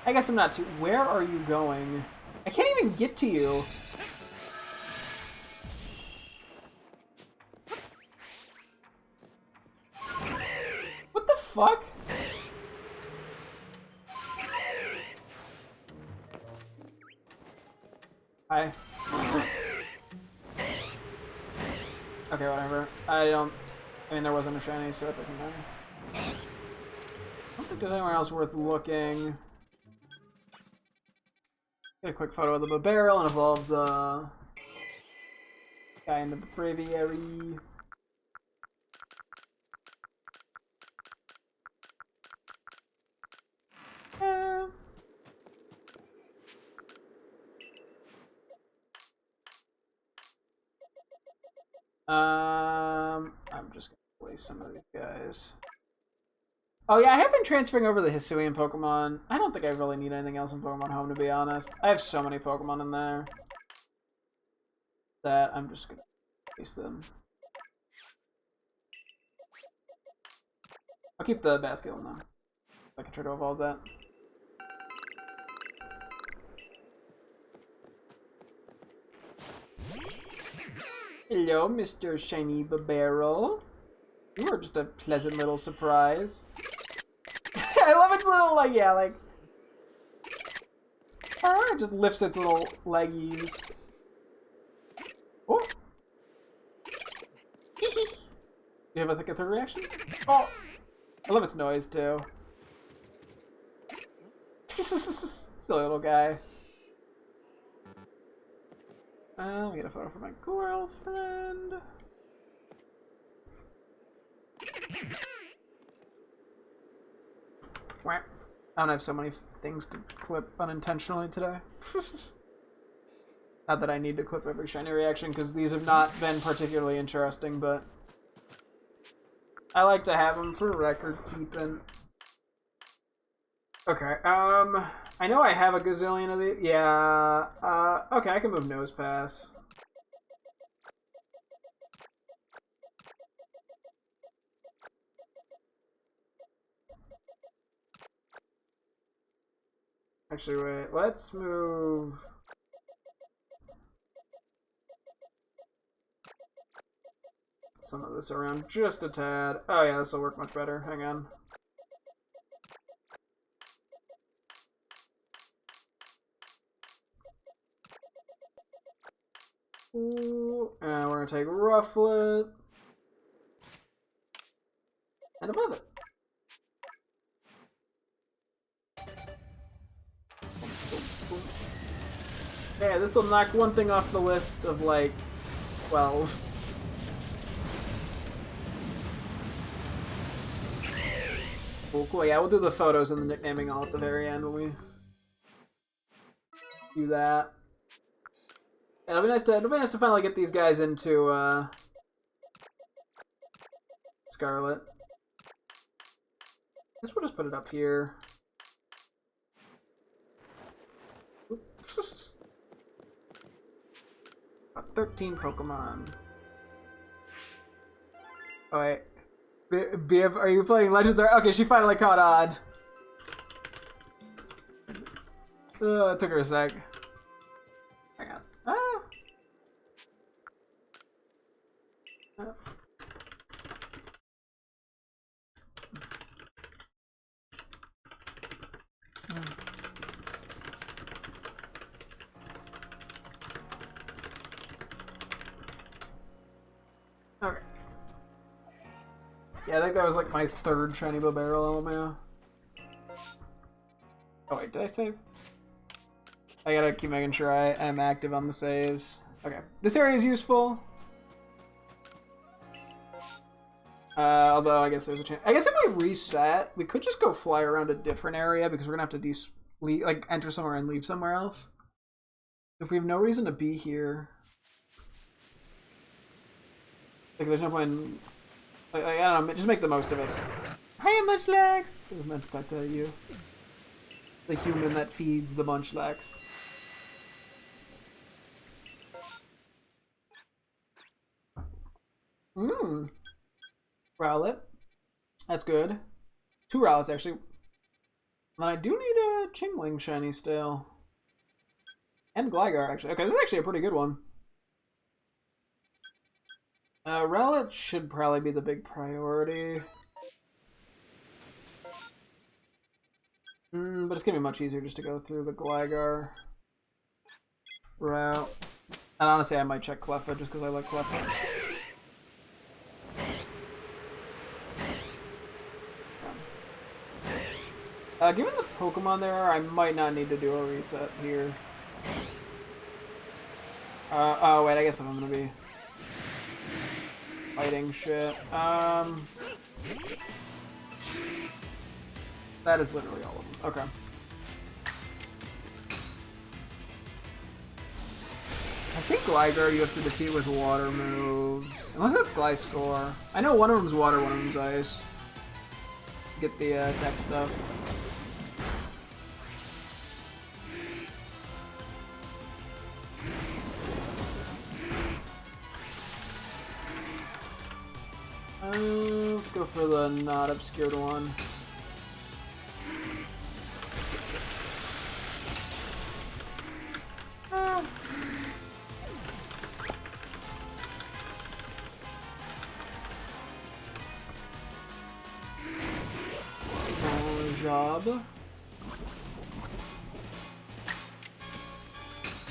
I guess I'm not too... Where are you going? I can't even get to you. What the fuck? Hi. Okay, whatever. I mean, there wasn't a shiny, so it doesn't matter. I don't think there's anywhere else worth looking. Get a quick photo of the Barrel and evolve the guy into the Braviary. I'm just gonna waste some of these guys. Oh yeah, I have been transferring over the Hisuian Pokemon. I don't think I really need anything else in Pokemon Home, to be honest. I have so many Pokemon in there that I'm just gonna waste them. I'll keep the Basculin though. I can try to evolve that. Hello, Mr. Shiny Barrel. You are just a pleasant little surprise. I love its little, like, yeah, like... It just lifts its little leggies. Oh! You have a third reaction? Oh! I love its noise, too. Silly little guy. Let me get a photo for my girlfriend. I don't have so many things to clip unintentionally today. Not that I need to clip every shiny reaction, because these have not been particularly interesting, but I like to have them for record keeping. Okay, I know I have a gazillion of these. Yeah, okay, I can move Nosepass. Actually, wait, let's move... some of this around just a tad. Oh yeah, this will work much better. Hang on. Ooh, and we're gonna take Rufflet. And above it. Okay, this will knock one thing off the list of, like, 12. Cool, cool. Yeah, we'll do the photos and the nicknaming all at the very end when we do that. Yeah, it'll be nice to finally get these guys into Scarlet. I guess we'll just put it up here. 13 Pokemon. Oh wait. Are you playing Legends? Okay, she finally caught on. It took her a sec. Hang on. Ah! Okay. Yeah, I think that was like my third shiny barrel LMAO. Oh wait, did I save? I gotta keep making sure I am active on the saves. Okay, this area is useful. Although I guess there's a chance. I guess if we reset, we could just go fly around a different area because we're gonna have to like enter somewhere and leave somewhere else. If we have no reason to be here, like there's no point in, like, I don't know, just make the most of it. Hi, Munchlax! I was meant to talk to you. The human that feeds the Munchlax. Mmm. Rowlet. That's good. 2 Rowlets, actually. And I do need a Chingling shiny still. And Gligar, actually. Okay, this is actually a pretty good one. Rowlet should probably be the big priority. But it's gonna be much easier just to go through the Gligar route. And honestly, I might check Cleffa just because I like Cleffa. Given the Pokemon there are, I might not need to do a reset here. Oh wait, I guess I'm gonna be fighting shit. That is literally all of them. Okay. I think Gligar you have to defeat with water moves. Unless that's Gliscor. I know one of them's water, one of them's ice. Get the deck stuff. Let's go for the not obscured one. Job.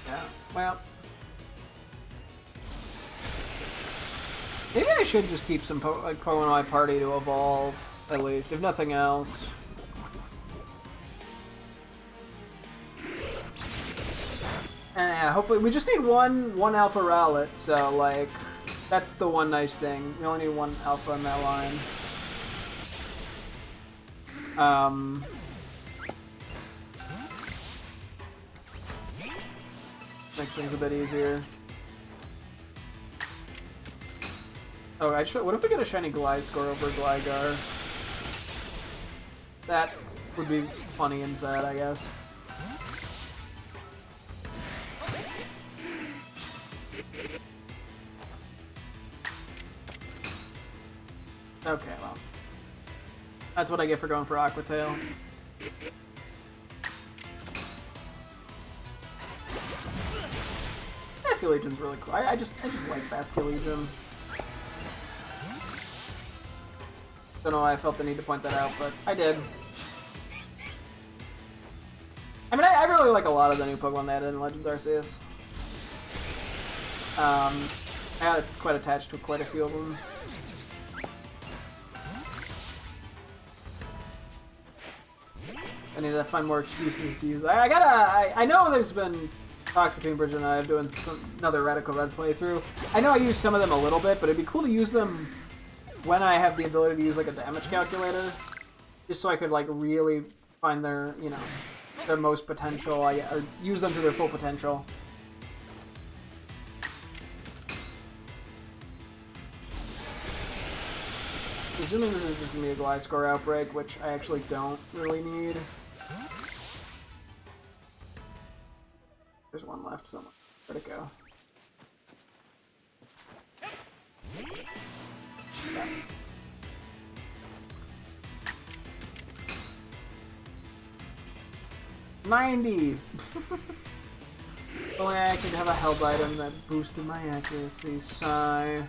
Yeah, well. Maybe I should just keep some Pokemon in my party to evolve, at least, if nothing else. Yeah, hopefully we just need one Alpha Rowlet, so like that's the one nice thing. We only need one Alpha in that line. Makes things a bit easier. Oh, what if we get a shiny Gliscor over Gligar? That would be funny and sad, I guess. Okay, well. That's what I get for going for Aqua Tail. Basculegion's really cool. I just like Basculegion. Don't know why I felt the need to point that out, but I did. I mean, I really like a lot of the new Pokemon they added in Legends Arceus. I got quite attached to quite a few of them. I need to find more excuses to use. I know there's been talks between Bridget and I of doing another Radical Red playthrough. I know I use some of them a little bit, but it'd be cool to use them when I have the ability to use like a damage calculator, just so I could like really find their, you know, their most potential, or use them to their full potential. Assuming this is just gonna be a Gliscor outbreak, which I actually don't really need. There's one left somewhere. Where'd it go? Yeah. $90! Only I could have a health item that boosted my accuracy. Sigh.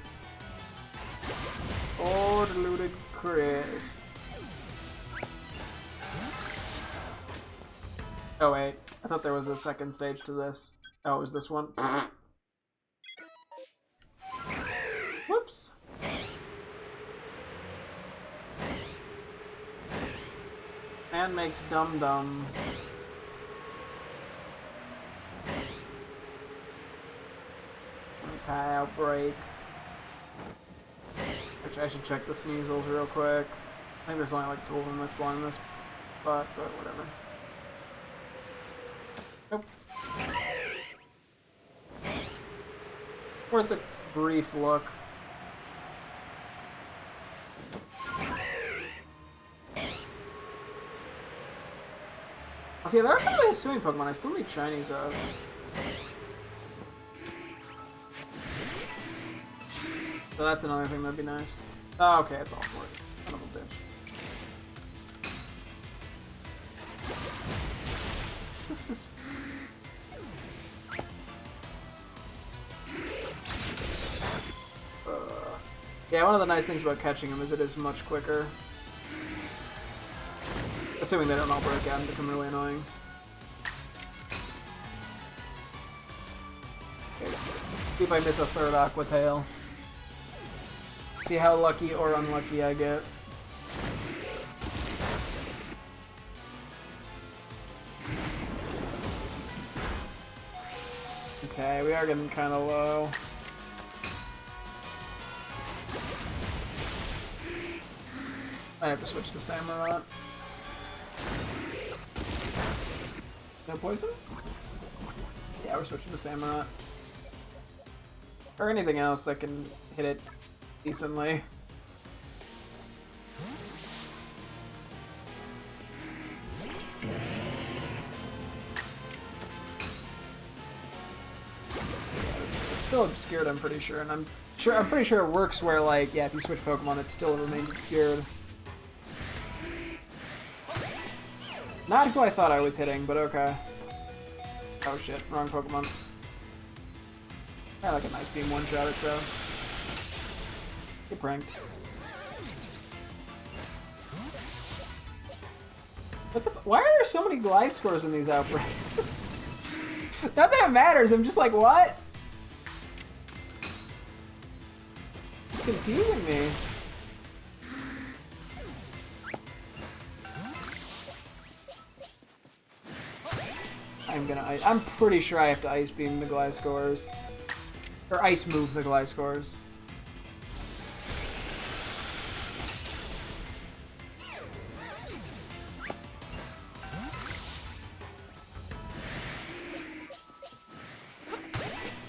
Oh, deluded Chris. Oh wait, I thought there was a second stage to this. Oh, it was this one. Whoops. Man makes dum-dum. Tie outbreak. Which I should check the Sneasels real quick. I think there's only like 2 of them that spawn in this spot, but whatever. Nope. Worth a brief look. See, there are some of these swimming Pokemon I still need shinies of. So that's another thing that'd be nice. Oh, okay, it's all for it. Son of a bitch. Yeah, one of the nice things about catching them is it is much quicker. Assuming they don't all break out and become really annoying. Okay, see if I miss a third Aqua Tail. See how lucky or unlucky I get. Okay, we are getting kind of low. I have to switch to Samurott. No poison? Yeah, we're switching to Samurott. Or anything else that can hit it decently. It's still obscured, I'm pretty sure, and I'm pretty sure it works where, like, yeah, if you switch Pokemon, it still remains obscured. Not who I thought I was hitting, but okay. Oh shit, wrong Pokemon. I like a nice beam one-shot it, so. Get pranked. What the why are there so many Gliscors in these outbreaks? Not that it matters, I'm just like, what? It's confusing me. I'm pretty sure I have to Ice Beam the Gliscors. Or Ice Move the Gliscors.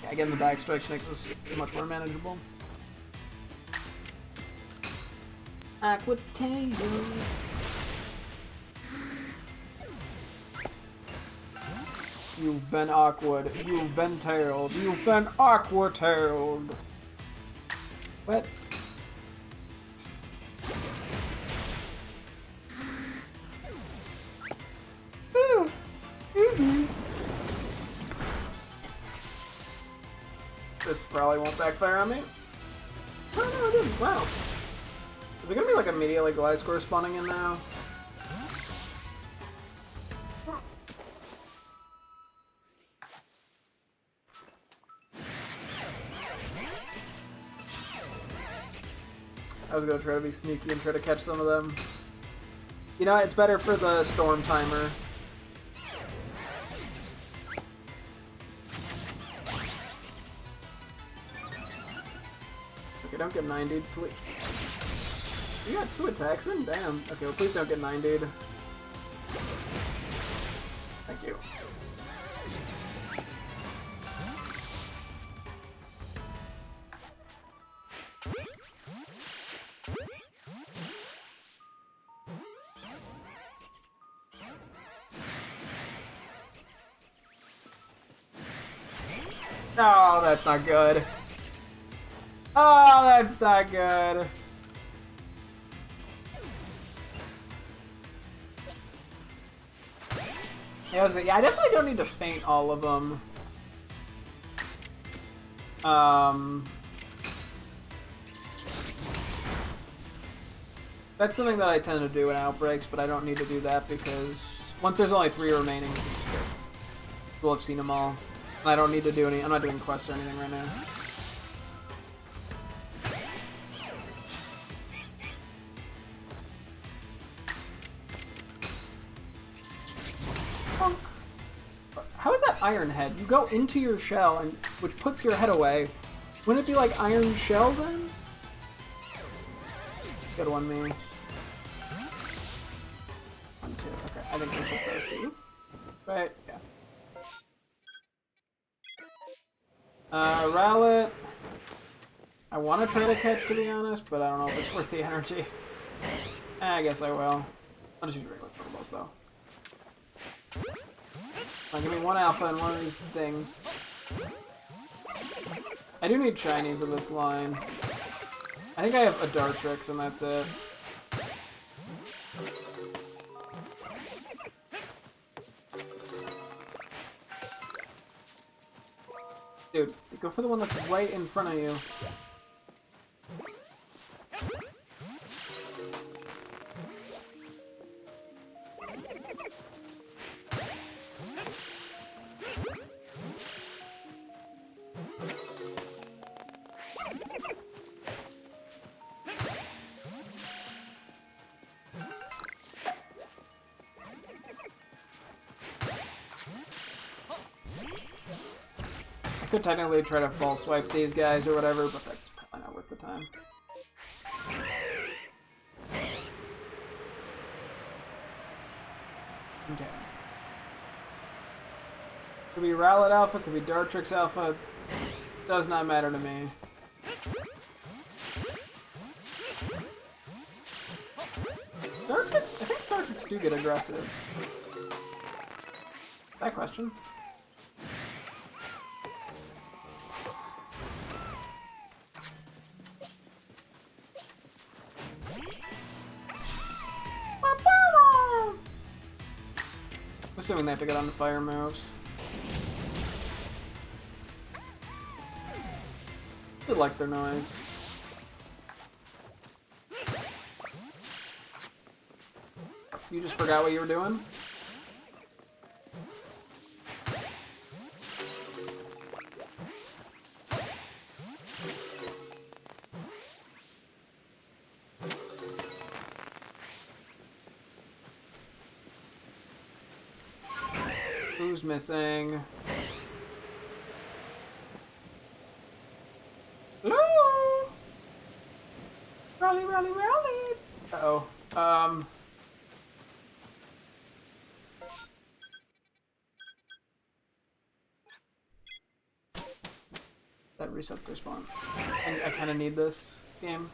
Yeah, getting the back strikes makes this much more manageable. Aqua Tail. You've been awkward. You've been tailed. You've been aqua-tailed. What? Ooh, easy. This probably won't backfire on me. Oh no, it didn't. Wow. Is it gonna be like immediately Gliscor spawning in now? I was gonna try to be sneaky and try to catch some of them. You know, it's better for the storm timer. Okay, don't get 90'd, please. You got 2 attacks in? Damn. Okay, well, please don't get 90'd. Thank you. Oh, that's not good. Oh, that's not good. Yeah, I definitely don't need to faint all of them. That's something that I tend to do in outbreaks, but I don't need to do that because once there's only 3 remaining, we'll have seen them all. And I don't need to do any. I'm not doing quests or anything right now. How is that Iron Head? You go into your shell, and which puts your head away. Wouldn't it be like Iron Shell then? Good one, me. 1, 2. Okay, I think it's just those 2. Right? Yeah. Rowlet. I want to try to catch, to be honest, but I don't know if it's worth the energy. I guess I will. I'll just use regular Pokeballs, though. Give me 1 alpha and 1 of these things. I do need shinies of this line. I think I have a Dartrix and that's it. Dude, go for the one that's right in front of you. Could technically try to false swipe these guys or whatever, but that's probably not worth the time. Okay. Could be Rowlet Alpha, could be Dartrix Alpha. Does not matter to me. Dartrix? I think Dartrix do get aggressive. That question. Assuming they have to get on the fire moves. I like their noise. You just forgot what you were doing? Who's missing? Hello? Rally, rally, rally! Uh-oh. That resets their spawn. I kind of need this game.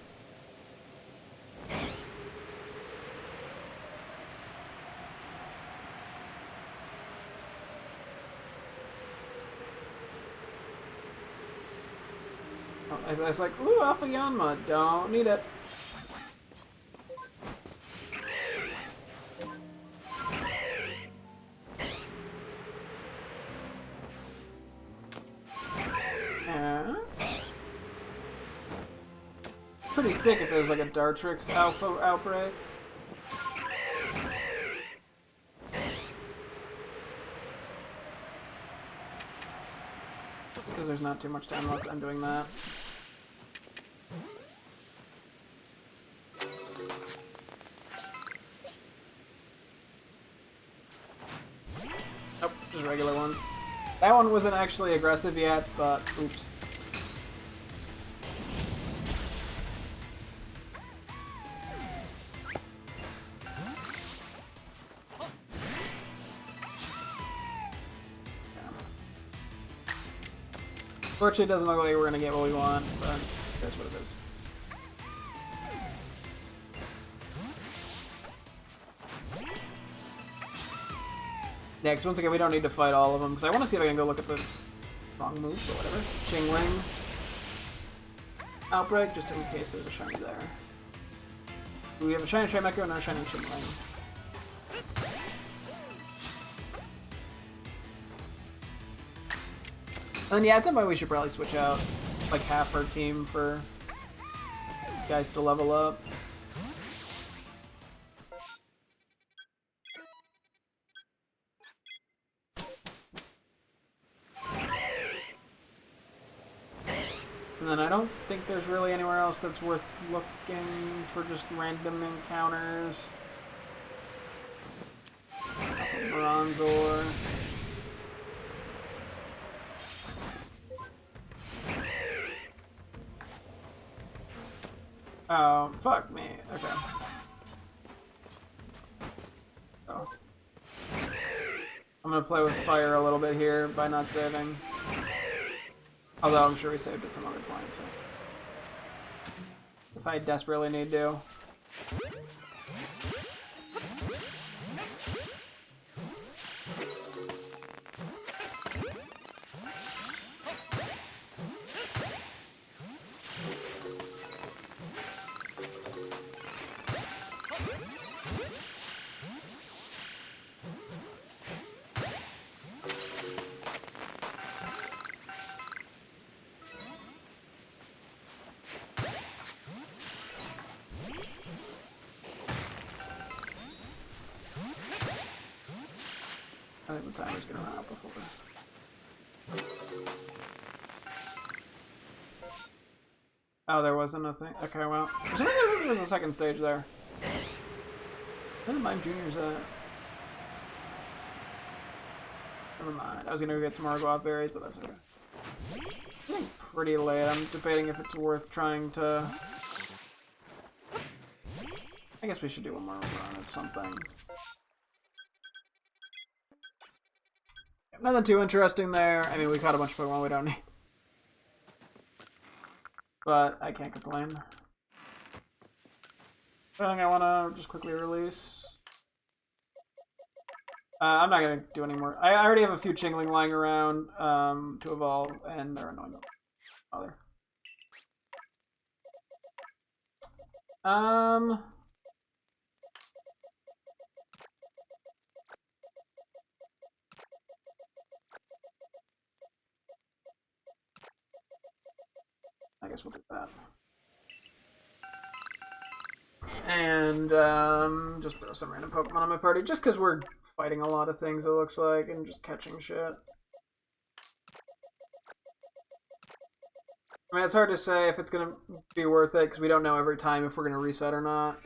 I was like, ooh, Alpha Yanma, don't need it. Yeah. Pretty sick if there was like a Dartrix Alpha outbreak. Because there's not too much time left, I'm doing that. Nope, just regular ones. That one wasn't actually aggressive yet, but oops. Fortunately, it doesn't look like we're gonna get what we want, but that's what it is. Yeah, because once again, we don't need to fight all of them, because I want to see if I can go look at the wrong moves or whatever. Chingling. Outbreak, just in case there's a shiny there. Do we have a shiny Trimeco and no shiny Chingling? And yeah, at some point we should probably switch out like half our team for guys to level up. And then I don't think there's really anywhere else that's worth looking for just random encounters. Bronzor. Oh, fuck me. Okay. Oh. I'm gonna play with fire a little bit here by not saving. Although I'm sure we saved at some other point, so. If I desperately need to. I think the timer's gonna run out before. Oh, there wasn't a thing. Okay, well. For some reason, there was a second stage there. Where did Mime Junior's at? Never mind. I was gonna go get some more guava berries, but that's okay. It's getting pretty late. I'm debating if it's worth trying to. I guess we should do one more run of something. Nothing too interesting there. I mean, we caught a bunch of Pokemon we don't need. But I can't complain. I think I want to just quickly release. I'm not going to do any more. I already have a few Chingling lying around to evolve, and they're annoying. Other. I guess we'll do that. And just throw some random Pokemon on my party, just because we're fighting a lot of things, it looks like, and just catching shit. I mean, it's hard to say if it's going to be worth it, because we don't know every time if we're going to reset or not.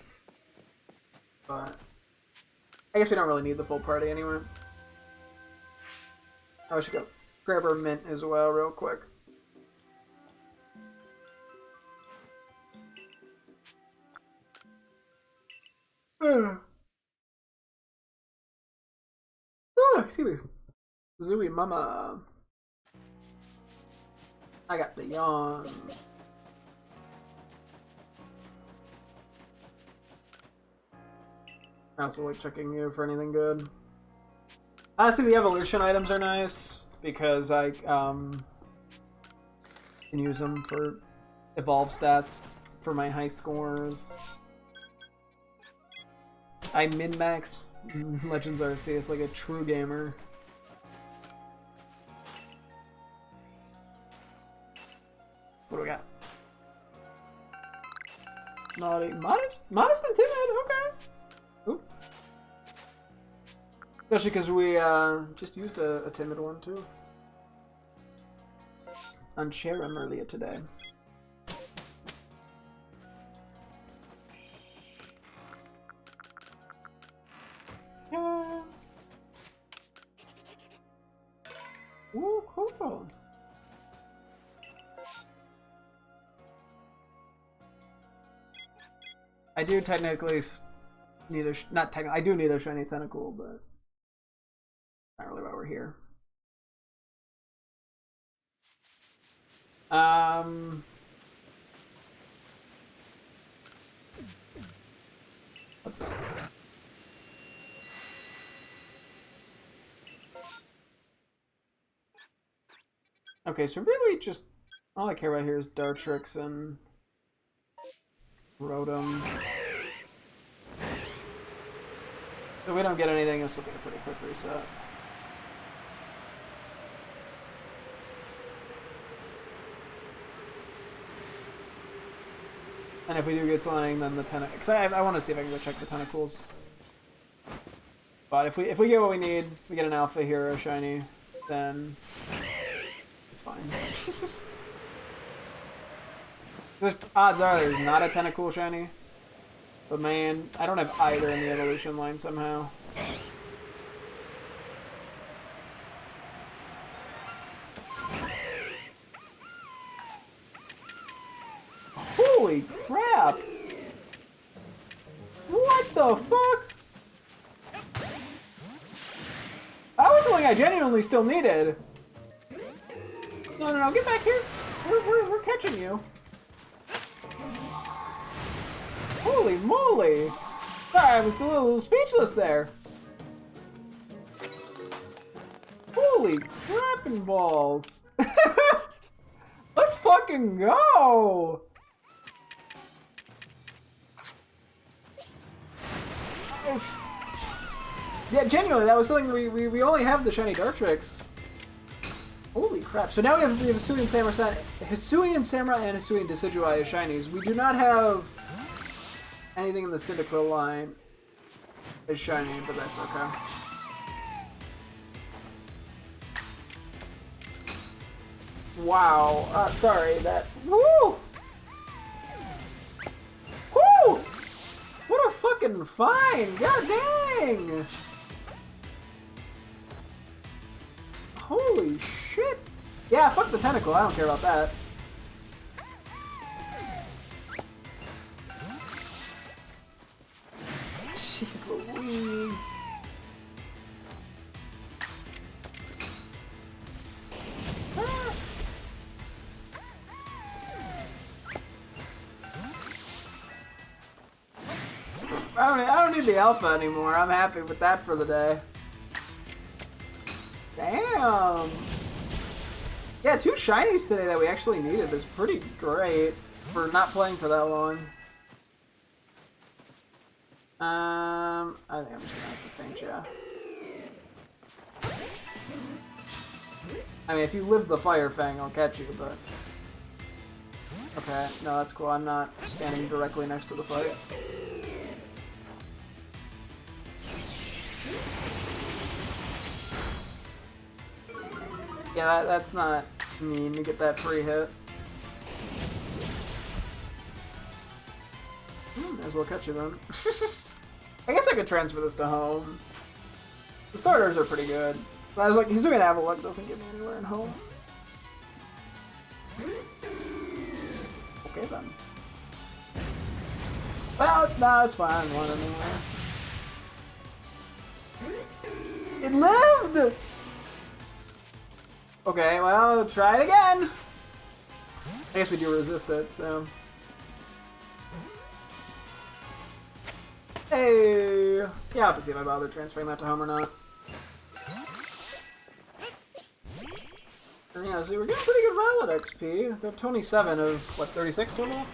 But I guess we don't really need the full party anyway. I should go grab our mint as well real quick. Oh, excuse me. Zooey Mama. I got the yawn. I also like checking you for anything good. Honestly, the evolution items are nice because I can use them for evolve stats for my high scores. I min-max Legends Arceus like a true gamer. What do we got? Naughty. Modest and timid, okay. Ooh. Especially because we just used a timid one too. On Cherim earlier today. Ooh, cool. I do technically need a I do need a shiny tentacle, but not really why we're here. Um, what's up? Okay, so really just all I care about here is Dartrix and Rotom. If we don't get anything, this will be a pretty quick reset. And if we do get something, then the Tentacles. Because I want to see if I can go check the Tentacles. But if we get what we need, we get an Alpha Hero shiny, then it's fine. There's odds are there's not a Tentacle shiny. But man, I don't have either in the evolution line somehow. Holy crap! What the fuck? That was something I genuinely still needed. No, get back here. We're catching you. Holy moly! Sorry, I was a little speechless there. Holy crappin' balls! Let's fucking go! Yeah, genuinely, that was something we only have the shiny Dartrix. Holy crap! So now we have Hisuian Samurott and Hisuian Decidueye as shinies. We do not have anything in the Cyndaquil line is shiny, but that's okay. Wow. Sorry, that... Woo! Woo! What a fucking find! God dang! Holy shit! Yeah, fuck the Tentacle, I don't care about that. Jeez Louise. Ah. I don't need the alpha anymore. I'm happy with that for the day. Damn. Yeah, 2 shinies today that we actually needed is pretty great for not playing for that long. I think I'm just gonna have to faint you. I mean, if you live the Fire Fang, I'll catch you, but... Okay, no, that's cool. I'm not standing directly next to the fight. Yeah, that's not mean to get that free hit. May as well catch you then. I guess I could transfer this to home. The starters are pretty good. But I was like, he's doing Avalok, doesn't get me anywhere in home. Okay then. Well, no, it's fine. I want it anywhere. It lived! Okay, well, try it again. I guess we do resist it, so. Hey! Yeah, I'll have to see if I bother transferring that to home or not. And yeah, so we're getting pretty good Violet XP. We have 27 of, what, 36 total?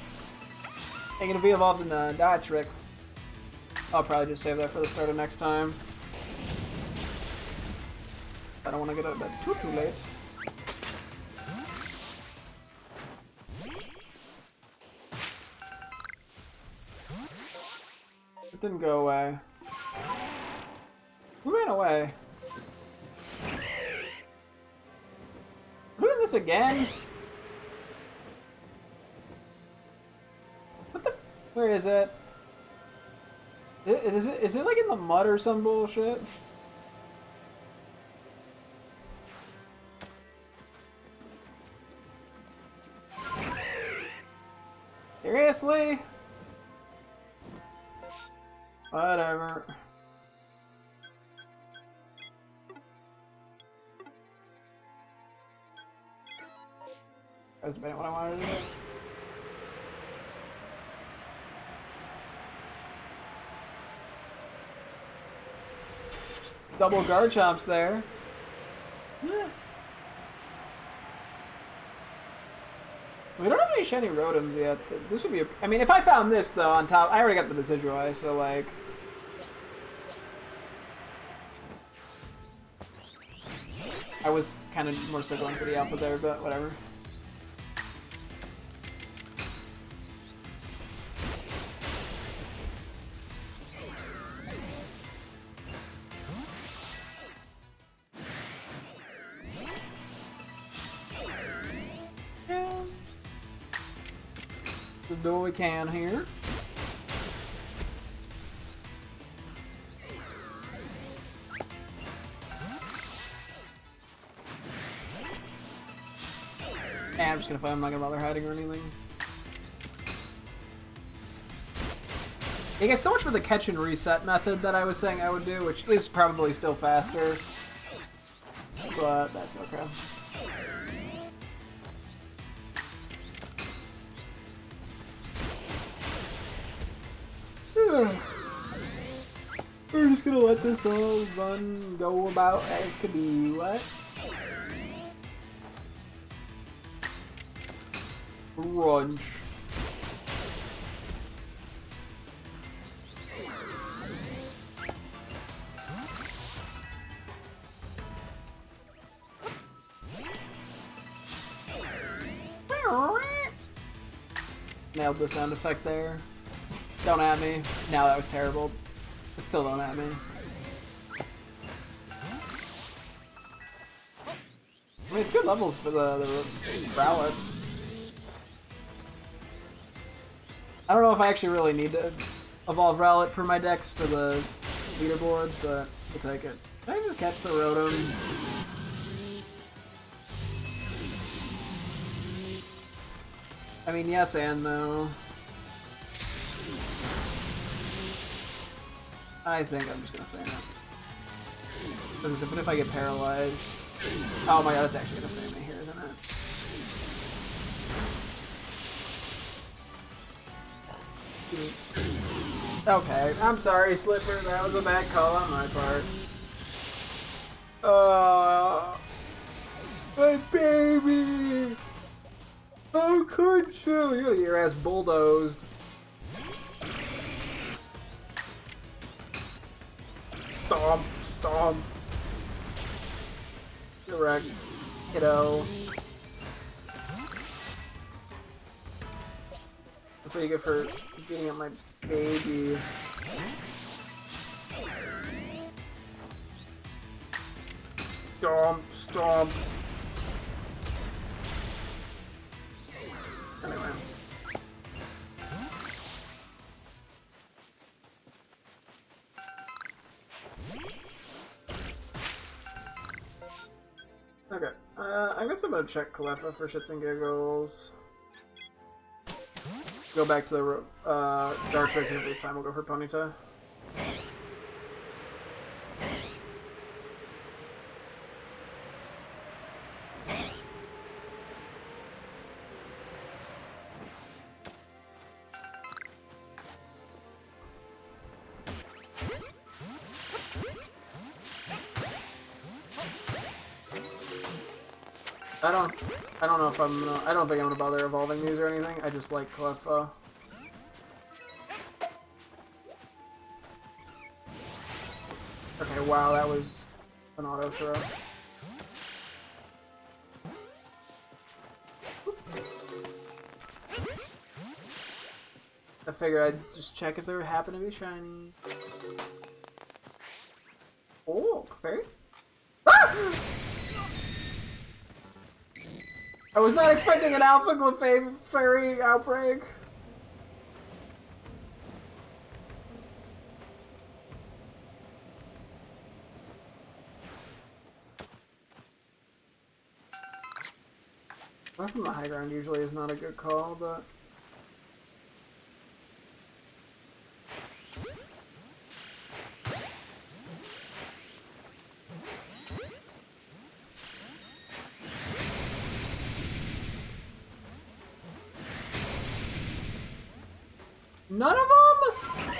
I'm gonna be evolved in Dartrix. I'll probably just save that for the start of next time. I don't want to get out of bed too late. It didn't go away. Who ran away? We're doing this again? What the f— where is it? Is it like in the mud or some bullshit? Seriously? Whatever. I was debating what I wanted to do. Double Garchomps there. Yeah. We don't have any shiny Rotoms yet. This would be I mean, if I found this, though, on top... I already got the Decidueye, so, like... I was kind of more signaling for the alpha there, but whatever. Just do what we can here. And I'm just gonna fight him, I'm not gonna bother hiding or anything. I guess so much for the catch and reset method that I was saying I would do, which is probably still faster. But that's okay. We're just gonna let this all run, go about as could be. What? Crunch. Nailed the sound effect there. Don't at me. No, that was terrible. But still don't at me. I mean, it's good levels for the Rowlets. I don't know if I actually really need to evolve Rowlet for my decks for the leaderboards, but we'll take it. Can I just catch the Rotom? I mean, yes and no. I think I'm just gonna fan it. But if I get paralyzed... Oh my god, that's actually gonna fan me here, isn't it? Okay, I'm sorry, Slipper. That was a bad call on my part. My baby! How could you? You're gonna get your ass bulldozed. Stomp, stomp. Correct, kiddo. That's what you get for beating up my baby. Stomp, stomp. Anyway. Okay, I guess I'm gonna check Cleffa for shits and giggles. Go back to the Dartrix, and this time we'll go for Ponyta. I don't know if I don't think I'm gonna bother evolving these or anything. I just like Cleffa. Okay, wow, that was an auto throw. I figured I'd just check if there happen to be shiny. Oh, fairy? Ah! I was not expecting an Alpha Clefairy outbreak. Running from the high ground usually is not a good call, but... None of them?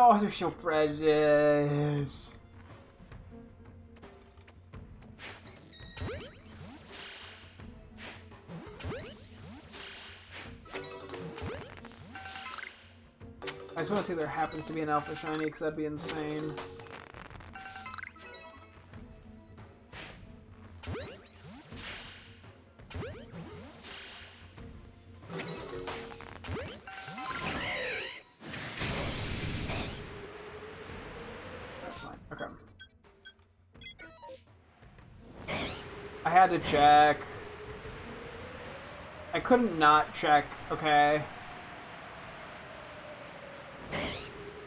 Oh, they're so precious. I just want to see if there happens to be an Alpha Shiny, because that'd be insane. That's fine. Okay. I had to check. I couldn't not check, okay?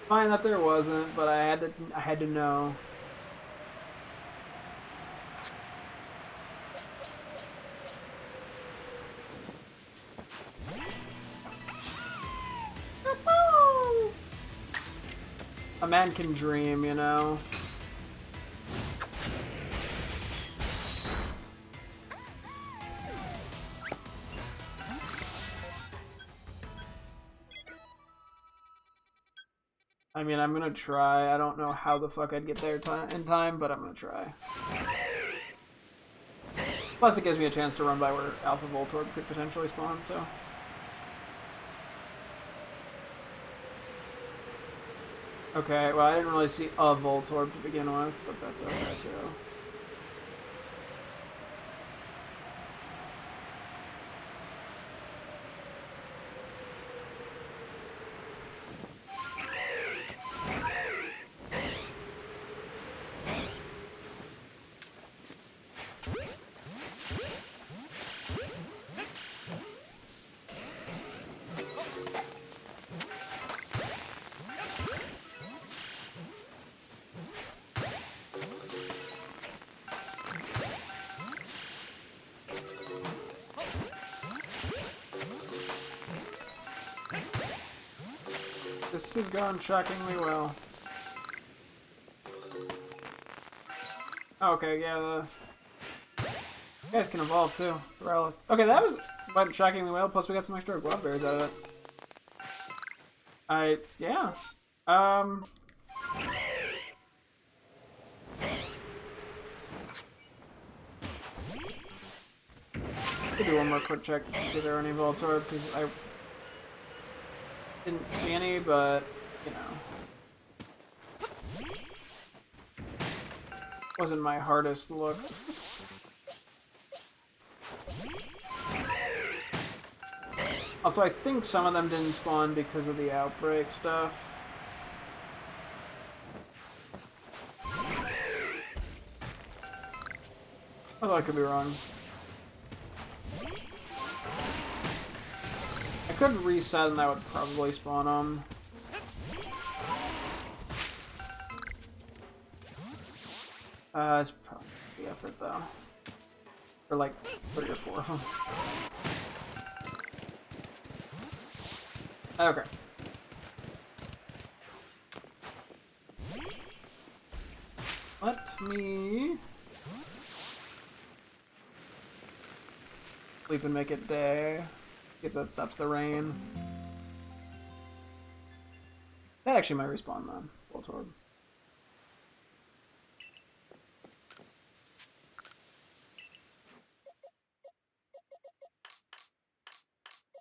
Fine that there wasn't, but I had to know. A man can dream, you know. I mean, I'm gonna try. I don't know how the fuck I'd get there in time, but I'm gonna try. Plus, it gives me a chance to run by where Alpha Voltorb could potentially spawn, so... Okay, well, I didn't really see a Voltorb to begin with, but that's okay, too. This has gone shockingly well. Okay, yeah, you guys can evolve too. Relics. Okay, that went shockingly well, plus we got some extra glove bears out of it. Yeah. Could do one more quick check to see if there are any Voltorb, because I didn't see any, but, you know. Wasn't my hardest look. Also, I think some of them didn't spawn because of the outbreak stuff. Although I could be wrong. I could reset and that would probably spawn them. It's probably the effort though. For like 3 or 4 of them. Okay. Let me sleep and make it day. If that stops the rain. That actually might respawn then. Voltorb.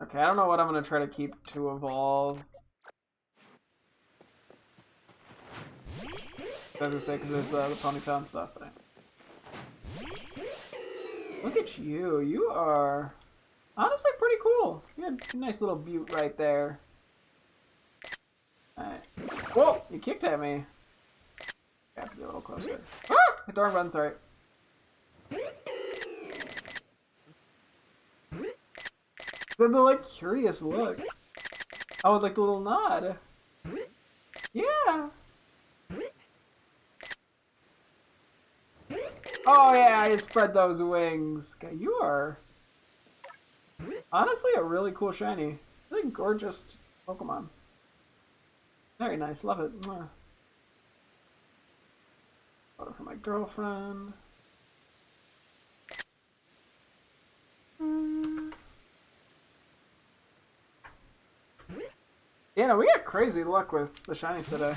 Okay, I don't know what I'm gonna try to keep to evolve. As I say, because there's the Ponytail and stuff. But look at you. You are honestly pretty cool. You had a nice little butte right there. Alright. Whoa! You kicked at me. I have to be a little closer. Ah! Hit the wrong button, sorry. The like curious look. Oh, with like the little nod. Yeah. Oh yeah, I spread those wings. Okay, you are honestly a really cool shiny. Really gorgeous Pokemon. Very nice, love it. Mwah. Photo for my girlfriend. Yeah, no, we got crazy luck with the shinies today.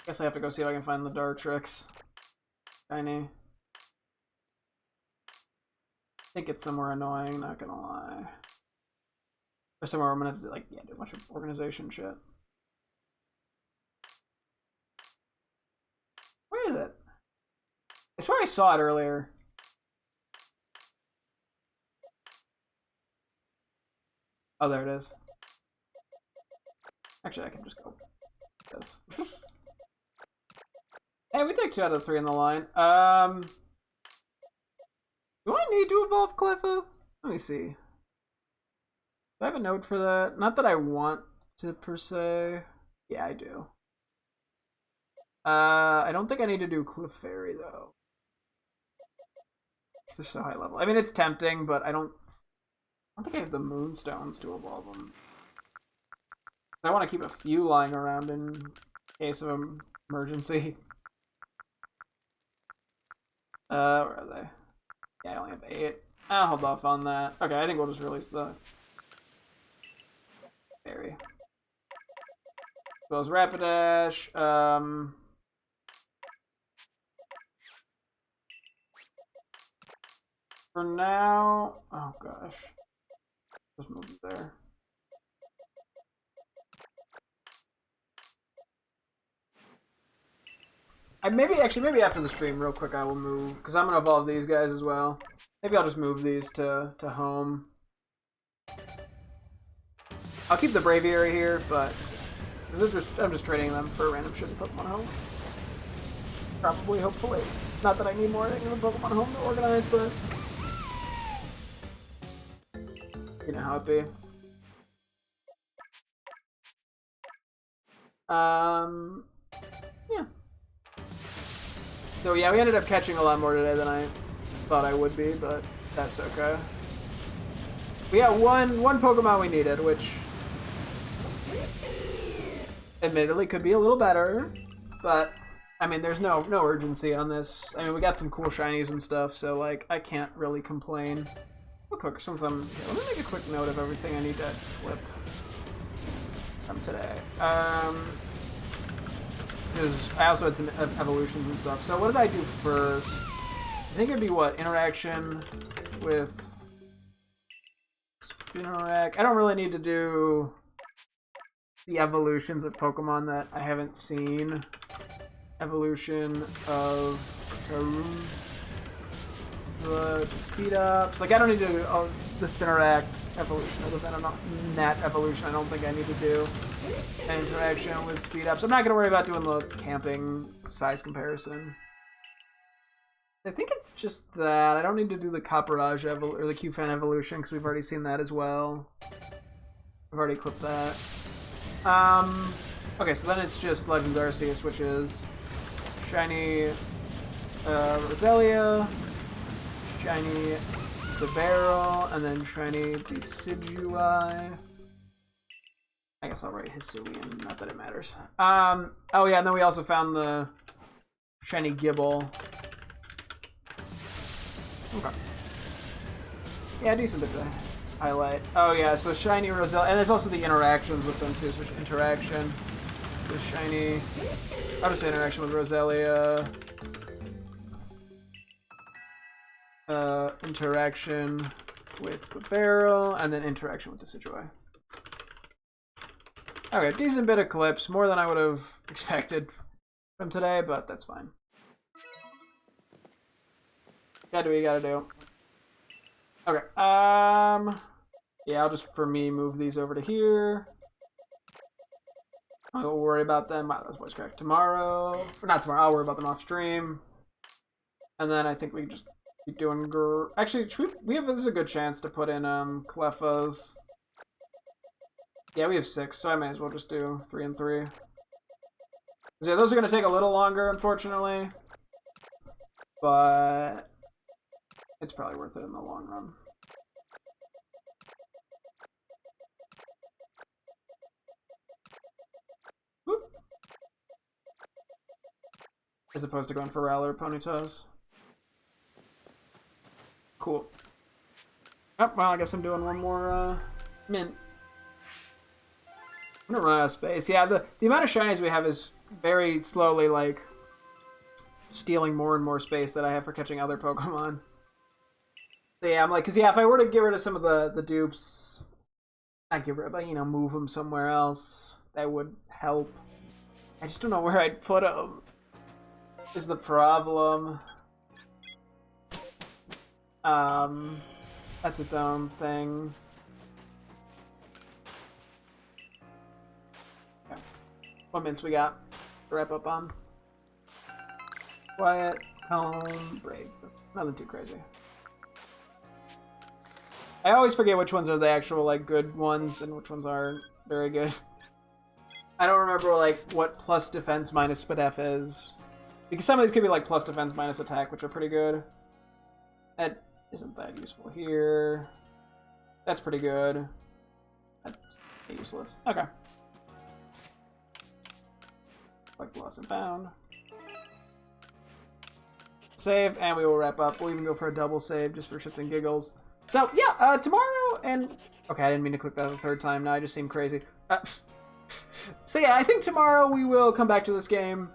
Guess I have to go see if I can find the Dartrix. Shiny. I think it's somewhere annoying, not gonna lie. Or somewhere I'm gonna have to, like, yeah, do a bunch of organization shit. Where is it? I swear I saw it earlier. Oh, there it is. Actually, I can just go this. Hey, we take 2 out of 3 in the line. Do I need to evolve Cleffa? Let me see. Do I have a note for that? Not that I want to, per se. Yeah, I do. I don't think I need to do Clefairy, though. They're so high level. I mean, it's tempting, but I don't think I have the Moonstones to evolve them. I want to keep a few lying around in case of emergency. Where are they? Yeah, I only have 8. I'll hold off on that. Okay, I think we'll just release the fairy. As well as Rapidash. For now, oh gosh, just move it there. Maybe after the stream, real quick, I will move because I'm gonna evolve these guys as well. Maybe I'll just move these to home. I'll keep the Braviary here, but I'm just trading them for random shit in Pokemon Home. Probably, hopefully, not that I need more things in Pokemon Home to organize, but you know how it be. Yeah. So yeah, we ended up catching a lot more today than I thought I would be, but that's okay. We got one Pokemon we needed, which admittedly could be a little better, but I mean, there's no urgency on this. I mean, we got some cool shinies and stuff, so like I can't really complain. Real quick, since I'm here, let me make a quick note of everything I need to flip from today. Because I also had some evolutions and stuff. So what did I do first? I think it'd be what? Interaction with Spinarak. I don't really need to do the evolutions of Pokemon that I haven't seen. Evolution of Tarum. The speed ups. Like I don't need to do the Spinarak evolution other than a Nat evolution. I don't think I need to do an interaction with speed ups. I'm not gonna worry about doing the camping size comparison. I think it's just that I don't need to do the Copperage or the Q-Fan evolution because we've already seen that as well. I've already clipped that. Okay, so then it's just Legends Arceus, which is shiny Roselia, shiny Severo, and then shiny Decidueye. I guess I'll write Hisuian, not that it matters. Oh yeah, and then we also found the shiny Gible. Okay. Yeah, decent bit to highlight. Oh yeah, so shiny Roselia, and there's also the interactions with them too, so interaction with shiny, I'll just say interaction with Roselia. Interaction with Clefairy, and then interaction with Decidueye. Okay, decent bit of clips, more than I would have expected from today, but that's fine. Gotta do what you gotta do. Okay, yeah, I'll just, for me, move these over to here. I don't worry about them. Wow, that's voice crack. Tomorrow, or not tomorrow, I'll worry about them off stream. And then I think we can just keep doing actually, this is a good chance to put in Cleffas. Yeah, we have 6, so I may as well just do 3 and 3. Yeah, those are going to take a little longer, unfortunately. But it's probably worth it in the long run. Whoop. As opposed to going for Rowler or Ponytails. Cool. Oh, well, I guess I'm doing one more mint. I'm gonna run out of space. Yeah, the amount of shinies we have is very slowly, like, stealing more and more space that I have for catching other Pokemon. So yeah, I'm like, because yeah, if I were to get rid of some of the dupes, not get rid of, but, you know, move them somewhere else, that would help. I just don't know where I'd put them, is the problem. That's its own thing. Okay. What mints we got to wrap up on? Quiet, calm, brave. Nothing too crazy. I always forget which ones are the actual, like, good ones and which ones aren't very good. I don't remember, like, what plus defense minus Spadef is. Because some of these could be, like, plus defense minus attack, which are pretty good. That isn't that useful here. That's pretty good. That's useless. Okay. Like lost and found. Save, and we will wrap up. We'll even go for a double save just for shits and giggles. So, yeah, tomorrow, and... Okay, I didn't mean to click that a third time. Now I just seem crazy. So, yeah, I think tomorrow we will come back to this game.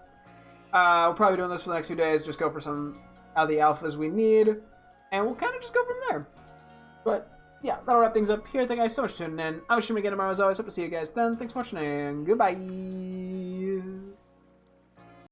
We'll probably be doing this for the next few days. Just go for some of the alphas we need. And we'll kind of just go from there. But, yeah, that'll wrap things up here. Thank you guys so much for tuning in. I'm streaming again tomorrow, as always. Hope to see you guys then. Thanks for watching, and goodbye.